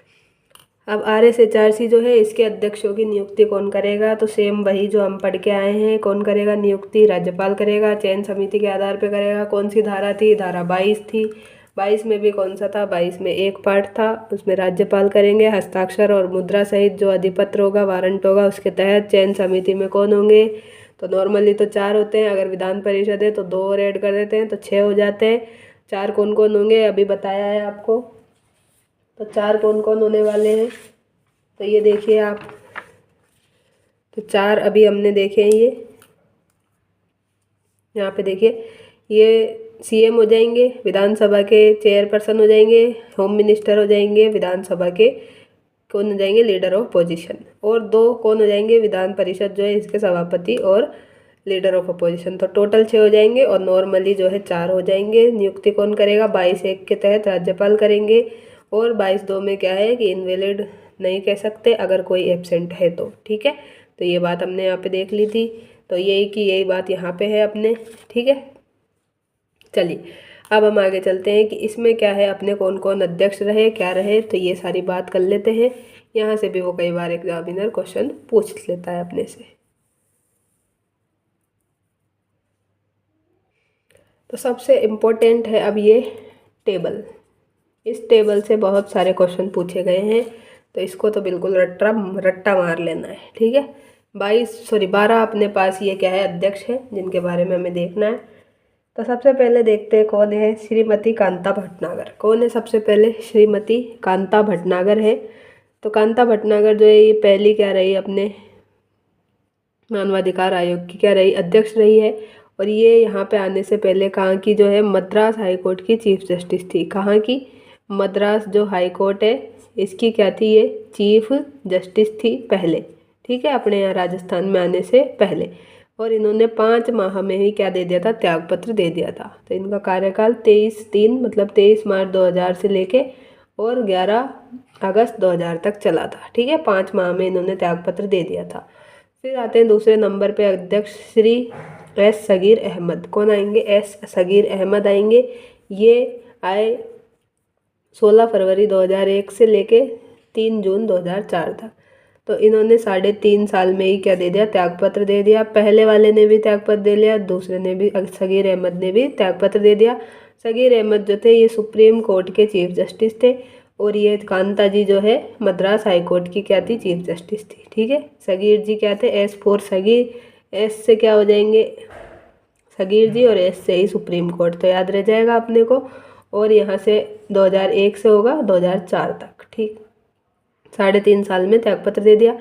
अब RSHRC जो है इसके अध्यक्षों की नियुक्ति कौन करेगा, तो सेम वही जो हम पढ़ के आए हैं। कौन करेगा नियुक्ति? राज्यपाल करेगा, चयन समिति के आधार पर करेगा। कौन सी धारा थी? धारा 22 थी। 22 में भी कौन सा था? 22 में एक पार्ट था, उसमें राज्यपाल करेंगे। हस्ताक्षर और मुद्रा सहित जो अधिपत्र होगा, वारंट होगा, उसके तहत चयन समिति में कौन होंगे, तो नॉर्मली तो 4 होते हैं, अगर विधान परिषद है तो 2 और ऐड कर देते हैं तो 6 हो जाते हैं। 4 कौन कौन होंगे अभी बताया है आपको, तो 4 कौन कौन होने वाले हैं, तो ये देखिए आप, तो 4 अभी हमने देखे हैं। ये यहाँ पे देखिए, ये CM हो जाएंगे, विधानसभा के चेयरपर्सन हो जाएंगे, होम मिनिस्टर हो जाएंगे, विधानसभा के कौन हो जाएंगे, लीडर ऑफ पोजीशन, और 2 कौन हो जाएंगे, विधान परिषद जो है इसके सभापति और लीडर ऑफ अपोजिशन, तो टोटल 6 हो जाएंगे और नॉर्मली जो है 4 हो जाएंगे। नियुक्ति कौन करेगा? 22(1) के तहत राज्यपाल करेंगे। और 22(2) में क्या है कि इनवैलिड नहीं कह सकते अगर कोई एब्सेंट है तो, ठीक है। तो ये बात हमने यहाँ पे देख ली थी, तो यही बात यहाँ पे है अपने, ठीक है। चलिए अब हम आगे चलते हैं कि इसमें क्या है, अपने कौन कौन अध्यक्ष रहे, क्या रहे, तो ये सारी बात कर लेते हैं। यहाँ से भी वो कई बार एग्जामिनर क्वेश्चन पूछ लेता है अपने से। तो सबसे इम्पोर्टेंट है अब ये टेबल। इस टेबल से बहुत सारे क्वेश्चन पूछे गए हैं, तो इसको तो बिल्कुल रट्टा मार लेना है, ठीक है। 12 अपने पास ये क्या है, अध्यक्ष है जिनके बारे में हमें देखना है। तो सबसे पहले देखते हैं कौन है, श्रीमती कांता भटनागर। कौन है सबसे पहले? श्रीमती कांता भटनागर है। तो कांता भटनागर जो है ये पहली क्या रही, अपने मानवाधिकार आयोग की क्या रही, अध्यक्ष रही है। और ये यहाँ पे आने से पहले कहाँ की जो है, मद्रास हाई कोर्ट की चीफ जस्टिस थी। कहाँ की? मद्रास जो हाई कोर्ट है इसकी क्या थी, ये चीफ जस्टिस थी पहले, ठीक है, अपने यहाँ राजस्थान में आने से पहले। और इन्होंने 5 माह में ही क्या दे दिया था, त्यागपत्र दे दिया था। तो इनका कार्यकाल 23/3 मतलब 23 मार्च 2000 से लेके और 11 अगस्त 2000 तक चला था, ठीक है। 5 माह में इन्होंने त्यागपत्र दे दिया था। फिर आते हैं दूसरे नंबर पे अध्यक्ष श्री एस सगीर अहमद। कौन आएंगे? एस सगीर अहमद आएंगे। ये आए 16 फरवरी 2001 से लेके 3 जून 2004 तक। तो इन्होंने 3.5 साल में ही क्या दे दिया, त्यागपत्र दे दिया। पहले वाले ने भी त्यागपत्र दे लिया, दूसरे ने भी, सगीर अहमद ने भी त्यागपत्र दे दिया। सगीर अहमद जो थे ये सुप्रीम कोर्ट के चीफ जस्टिस थे और ये कांता जी जो है मद्रास हाई कोर्ट की क्या थी, चीफ जस्टिस थी, ठीक है। सगीर जी क्या थे, एस फॉर सगीर, एस से क्या हो जाएंगे सगीर जी और एस से ही सुप्रीम कोर्ट, तो याद रह जाएगा अपने को। और यहाँ से 2001 से होगा 2004 तक, ठीक। 3.5 साल में त्यागपत्र दे दिया।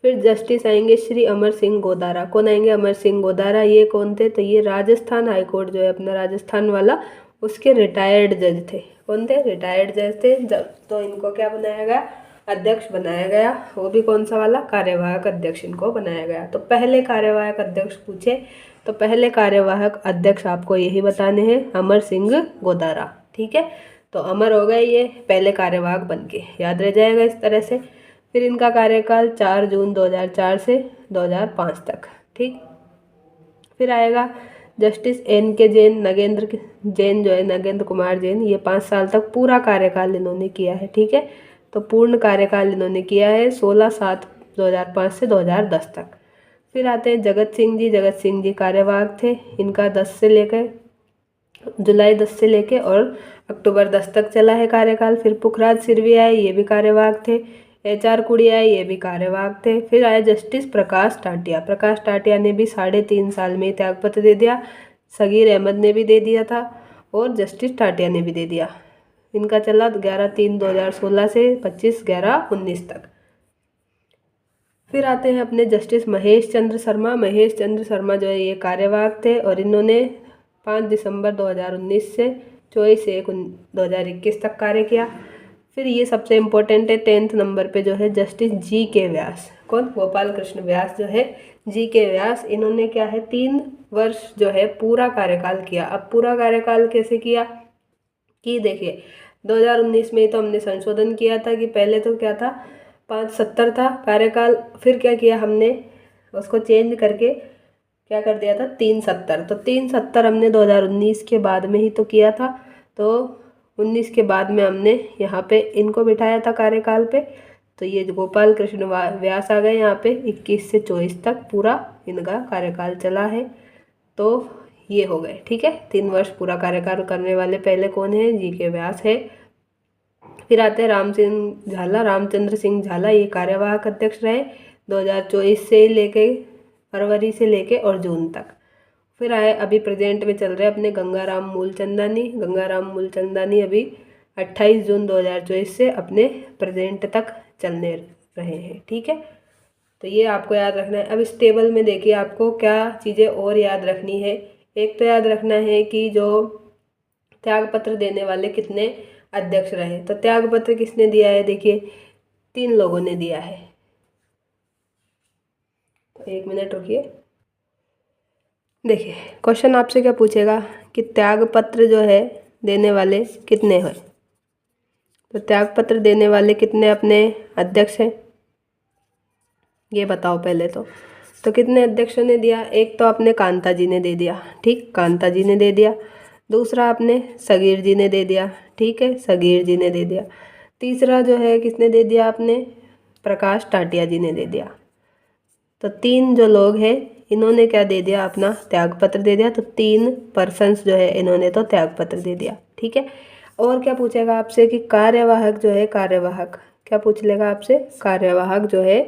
फिर जस्टिस आएंगे श्री अमर सिंह गोदारा। कौन आएंगे? अमर सिंह गोदारा। ये कौन थे? तो ये राजस्थान हाई कोर्ट जो है अपना राजस्थान वाला, उसके रिटायर्ड जज थे। कौन थे? रिटायर्ड जज थे। जब तो इनको क्या बनाया गया, अध्यक्ष बनाया गया। वो भी कौन सा वाला, कार्यवाहक अध्यक्ष इनको बनाया गया। तो पहले कार्यवाहक अध्यक्ष पूछे तो पहले कार्यवाहक अध्यक्ष आपको यही बताने हैं, अमर सिंह गोदारा, ठीक है। तो अमर हो गए ये पहले कार्यवाहक बन के, याद रह जाएगा इस तरह से। फिर इनका कार्यकाल 4 जून 2004 से 2005 तक, ठीक। फिर आएगा जस्टिस एन के जैन, नगेंद्र जैन जो है, नगेंद्र कुमार जैन। ये 5 साल तक पूरा कार्यकाल इन्होंने किया है, ठीक है। तो पूर्ण कार्यकाल इन्होंने किया है 16/7/2005 से 2010 तक। फिर आते हैं जगत सिंह जी। जगत सिंह जी कार्यवाहक थे। इनका जुलाई 10 से लेके और अक्टूबर 10 तक चला है कार्यकाल। फिर पुखराज सिरवी आए, ये भी कार्यवाहक थे। HR कुड़ी आए, ये भी कार्यवाहक थे। फिर आए जस्टिस प्रकाश टाटिया। प्रकाश टाटिया ने भी 3.5 साल में त्यागपत्र दे दिया। सगीर अहमद ने भी दे दिया था और जस्टिस टाटिया ने भी दे दिया। इनका चला 11/3/2016 से 25/11/19 तक। फिर आते हैं अपने जस्टिस महेश चंद्र शर्मा। महेश चंद्र शर्मा जो है ये कार्यवाहक थे और इन्होंने 5 दिसंबर 2019 से 24/1/2021 तक कार्य किया। फिर ये सबसे इम्पोर्टेंट है 10th नंबर पे जो है जस्टिस GK व्यास। कौन? गोपाल कृष्ण व्यास जो है, GK व्यास। इन्होंने क्या है 3 वर्ष जो है पूरा कार्यकाल किया। अब पूरा कार्यकाल कैसे किया कि देखिए 2019 में ही तो हमने संशोधन किया था कि पहले तो क्या था 570 था कार्यकाल, फिर क्या किया हमने उसको चेंज करके क्या कर दिया था 370। तो 370 हमने 2019 के बाद में ही तो किया था। तो 19 के बाद में हमने यहाँ पे इनको बिठाया था कार्यकाल पे। तो ये गोपाल कृष्ण व्यास आ गए यहाँ पे 21 से 24 तक पूरा इनका कार्यकाल चला है। तो ये हो गए, ठीक है। 3 वर्ष पूरा कार्यकाल करने वाले पहले कौन है? GK व्यास है। फिर आते हैं रामचंद्र सिंह झाला। ये कार्यवाहक अध्यक्ष रहे 2024 से लेके फरवरी से लेके और जून तक। फिर आए अभी प्रेजेंट में चल रहे अपने गंगाराम मूलचंदानी। गंगाराम मूलचंदानी अभी 28 जून 2024 से अपने प्रेजेंट तक चलने रहे हैं, ठीक है। तो ये आपको याद रखना है। अब इस टेबल में देखिए आपको क्या चीज़ें और याद रखनी है। एक तो याद रखना है कि जो त्यागपत्र देने वाले कितने अध्यक्ष रहे। तो त्यागपत्र किसने दिया है? देखिए 3 लोगों ने दिया है। तो 1 मिनट रुकिए। देखिए क्वेश्चन आपसे क्या पूछेगा कि त्याग पत्र जो है देने वाले कितने हैं। तो त्याग पत्र देने वाले कितने अपने अध्यक्ष हैं, ये बताओ पहले तो कितने अध्यक्षों ने दिया। एक तो अपने कांता जी ने दे दिया, ठीक, कांता जी ने दे दिया। दूसरा अपने सगीर जी ने दे दिया, ठीक है, सगीर जी ने दे दिया। तीसरा जो है किसने दे दिया, अपने प्रकाश टाटिया जी ने दे दिया। तो तीन जो लोग हैं इन्होंने क्या दे दिया, अपना त्यागपत्र दे दिया। तो 3 पर्सन्स जो है इन्होंने तो त्यागपत्र दे दिया, ठीक है। और क्या पूछेगा आपसे कि कार्यवाहक जो है, कार्यवाहक क्या पूछ लेगा आपसे, कार्यवाहक जो है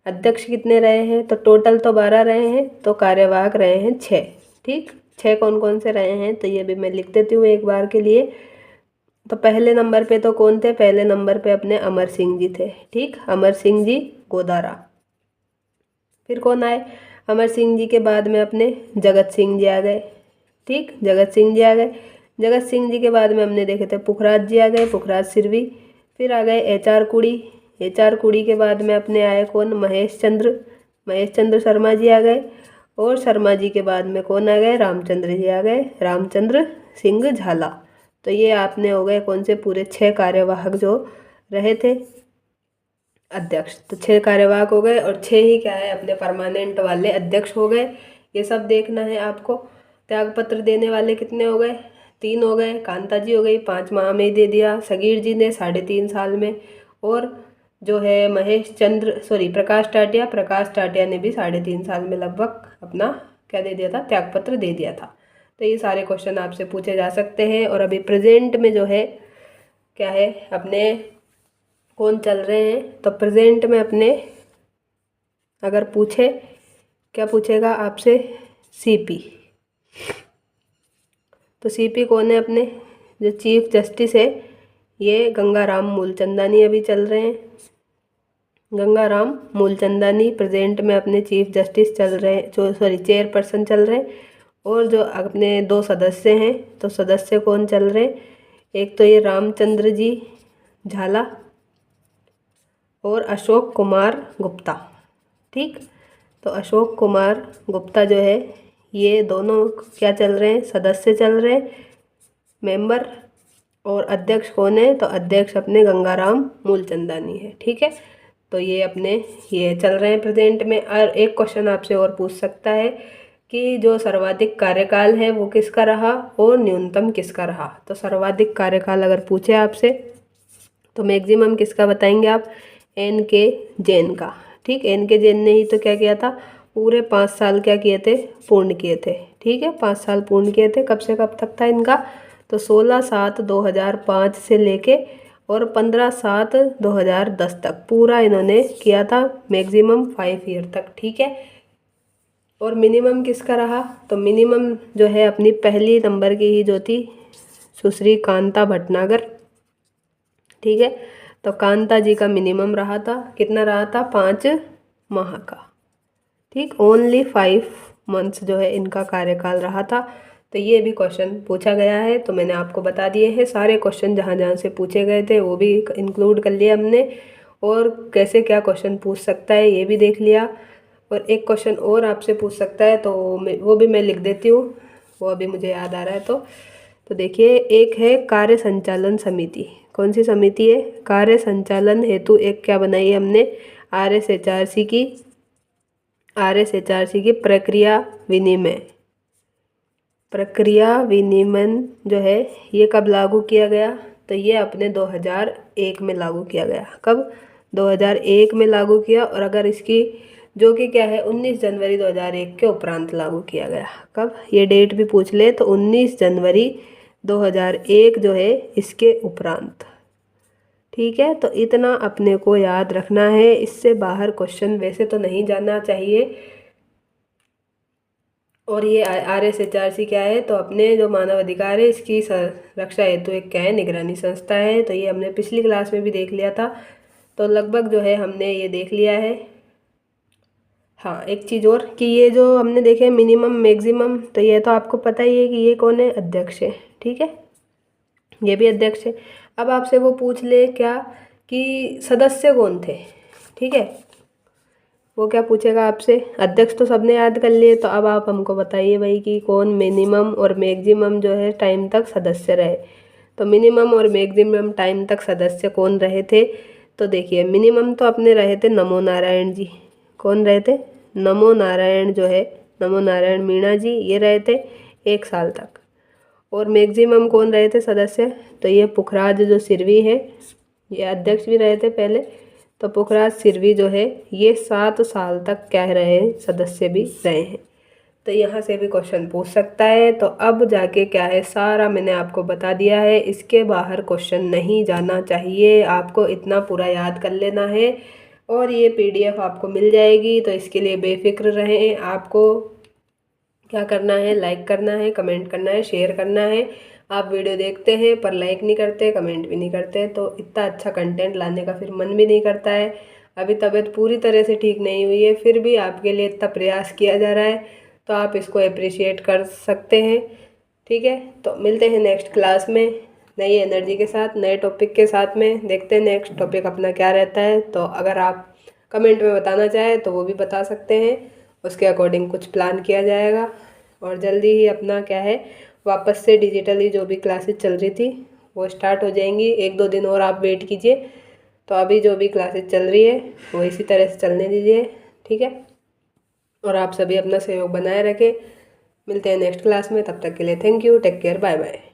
अध्यक्ष कितने रहे हैं। तो टोटल तो 12 रहे हैं, तो कार्यवाहक रहे हैं 6, ठीक। 6 कौन कौन से रहे हैं, तो ये भी मैं लिख देती हूँ एक बार के लिए। तो पहले नंबर पे तो कौन थे, पहले नंबर पे अपने अमर सिंह जी थे, ठीक, अमर सिंह जी गोदारा। फिर कौन आए, अमर सिंह जी के बाद में अपने जगत सिंह जी आ गए, ठीक, जगत सिंह जी आ गए। जगत सिंह जी के बाद में हमने देखे थे पुखराज जी आ गए, पुखराज सिरवी। फिर आ गए HR कुड़ी, HR कुड़ी के बाद में अपने आए कौन, महेश चंद्र शर्मा जी आ गए। और शर्मा जी के बाद में कौन आ गए, रामचंद्र जी आ गए, रामचंद्र सिंह झाला। तो ये आपने हो गए कौन से, पूरे 6 कार्यवाहक जो रहे थे अध्यक्ष। तो 6 कार्यवाहक हो गए और 6 ही क्या है अपने परमानेंट वाले अध्यक्ष हो गए। ये सब देखना है आपको। त्यागपत्र देने वाले कितने हो गए, 3 हो गए। कांता जी हो गई, 5 माह में ही दे दिया। सगीर जी ने 3.5 साल में। और जो है प्रकाश टाटिया ने भी 3.5 साल में लगभग अपना क्या दे दिया था, त्यागपत्र दे दिया था। तो ये सारे क्वेश्चन आपसे पूछे जा सकते हैं। और अभी प्रेजेंट में जो है क्या है अपने कौन चल रहे हैं, तो प्रेजेंट में अपने अगर पूछे, क्या पूछेगा आपसे, CP। तो CP कौन है, अपने जो चीफ जस्टिस है ये गंगाराम मूलचंदानी अभी चल रहे हैं। गंगाराम मूलचंदानी प्रेजेंट में अपने चीफ जस्टिस चल रहे हैं, चेयरपर्सन चल रहे हैं। और जो अपने 2 सदस्य हैं, तो सदस्य कौन चल रहे हैं, एक तो ये रामचंद्र जी झाला और अशोक कुमार गुप्ता, ठीक। तो अशोक कुमार गुप्ता जो है ये दोनों क्या चल रहे हैं, सदस्य चल रहे हैं, मेंबर। और अध्यक्ष कौन है, तो अध्यक्ष अपने गंगाराम मूलचंदानी है, ठीक है। तो ये अपने ये चल रहे हैं प्रेजेंट में। और एक क्वेश्चन आपसे और पूछ सकता है कि जो सर्वाधिक कार्यकाल है वो किसका रहा और न्यूनतम किसका रहा। तो सर्वाधिक कार्यकाल अगर पूछे आपसे तो मैक्सिमम किसका बताएंगे आप, NK जैन का, ठीक। NK जैन ने ही तो क्या किया था, पूरे 5 साल क्या किए थे, पूर्ण किए थे, ठीक है, 5 साल पूर्ण किए थे। कब से कब तक था इनका, तो 16/7/2005 से लेके और 15/7/2010 तक पूरा इन्होंने किया था, मैक्सिमम 5 ईयर तक, ठीक है। और मिनिमम किसका रहा, तो मिनिमम जो है अपनी पहली नंबर की ही जो थी सुश्री कांता भटनागर, ठीक है। तो कांता जी का मिनिमम रहा था, कितना रहा था, 5 माह का, ठीक, ओनली 5 मंथ्स जो है इनका कार्यकाल रहा था। तो ये भी क्वेश्चन पूछा गया है, तो मैंने आपको बता दिए हैं सारे क्वेश्चन जहाँ जहाँ से पूछे गए थे वो भी इंक्लूड कर लिया हमने। और कैसे क्या क्वेश्चन पूछ सकता है ये भी देख लिया। और एक क्वेश्चन और आपसे पूछ सकता है तो वो भी मैं लिख देती हूँ, वो अभी मुझे याद आ रहा है। तो देखिए, एक है कार्य संचालन समिति। कौन सी समिति है, कार्य संचालन हेतु एक क्या बनाई है हमने, RSHRC की प्रक्रिया विनियमन जो है ये कब लागू किया गया, तो ये अपने 2001 में लागू किया गया। कब, 2001 में लागू किया। और अगर इसकी जो कि क्या है 19 जनवरी 2001 के उपरांत लागू किया गया। कब, ये डेट भी पूछ ले तो 19 जनवरी 2001 जो है इसके उपरांत, ठीक है। तो इतना अपने को याद रखना है, इससे बाहर क्वेश्चन वैसे तो नहीं जाना चाहिए। और ये RSHRC क्या है, तो अपने जो मानव अधिकार है इसकी रक्षा हेतु एक क्या है, निगरानी संस्था है। तो ये हमने पिछली क्लास में भी देख लिया था, तो लगभग जो है हमने ये देख लिया है। हाँ, एक चीज़ और कि ये जो हमने देखे मिनिमम मैक्सिमम, तो ये तो आपको पता ही है कि ये कौन है, अध्यक्ष है, ठीक है, ये भी अध्यक्ष है। अब आपसे वो पूछ ले क्या कि सदस्य कौन थे, ठीक है, वो क्या पूछेगा आपसे, अध्यक्ष तो सबने याद कर लिए, तो अब आप हमको बताइए भाई कि कौन मिनिमम और मैक्सिमम जो है टाइम तक सदस्य रहे। तो मिनिमम और मैक्सिमम टाइम तक सदस्य कौन रहे थे, तो देखिए मिनिमम तो अपने रहे थे नमो नारायण जी। कौन रहे थे, नमो नारायण जो है, नमो नारायण मीणा जी, ये रहे थे 1 साल तक। और मैक्सिमम कौन रहे थे सदस्य, तो ये पुखराज जो सिरवी है, ये अध्यक्ष भी रहे थे पहले, तो पुखराज सिरवी जो है ये 7 साल तक क्या रहे, सदस्य भी रहे हैं। तो यहाँ से भी क्वेश्चन पूछ सकता है। तो अब जाके क्या है, सारा मैंने आपको बता दिया है, इसके बाहर क्वेश्चन नहीं जाना चाहिए, आपको इतना पूरा याद कर लेना है। और ये पीडीएफ आपको मिल जाएगी, तो इसके लिए बेफिक्र रहें। आपको क्या करना है, लाइक करना है, कमेंट करना है, शेयर करना है। आप वीडियो देखते हैं पर लाइक नहीं करते, कमेंट भी नहीं करते, तो इतना अच्छा कंटेंट लाने का फिर मन भी नहीं करता है। अभी तबीयत पूरी तरह से ठीक नहीं हुई है, फिर भी आपके लिए इतना प्रयास किया जा रहा है, तो आप इसको अप्रिशिएट कर सकते हैं। ठीक है, तो मिलते हैं नेक्स्ट क्लास में नई एनर्जी के साथ, नए टॉपिक के साथ में। देखते हैं नेक्स्ट टॉपिक अपना क्या रहता है। तो अगर आप कमेंट में बताना चाहें तो वो भी बता सकते हैं, उसके अकॉर्डिंग कुछ प्लान किया जाएगा। और जल्दी ही अपना क्या है, वापस से डिजिटली जो भी क्लासेस चल रही थी वो स्टार्ट हो जाएंगी। 1-2 दिन और आप वेट कीजिए। तो अभी जो भी क्लासेस चल रही है वो इसी तरह से चलने दीजिए, ठीक है। और आप सभी अपना सहयोग बनाए रखें। मिलते हैं नेक्स्ट क्लास में, तब तक के लिए thank you, take care, bye bye.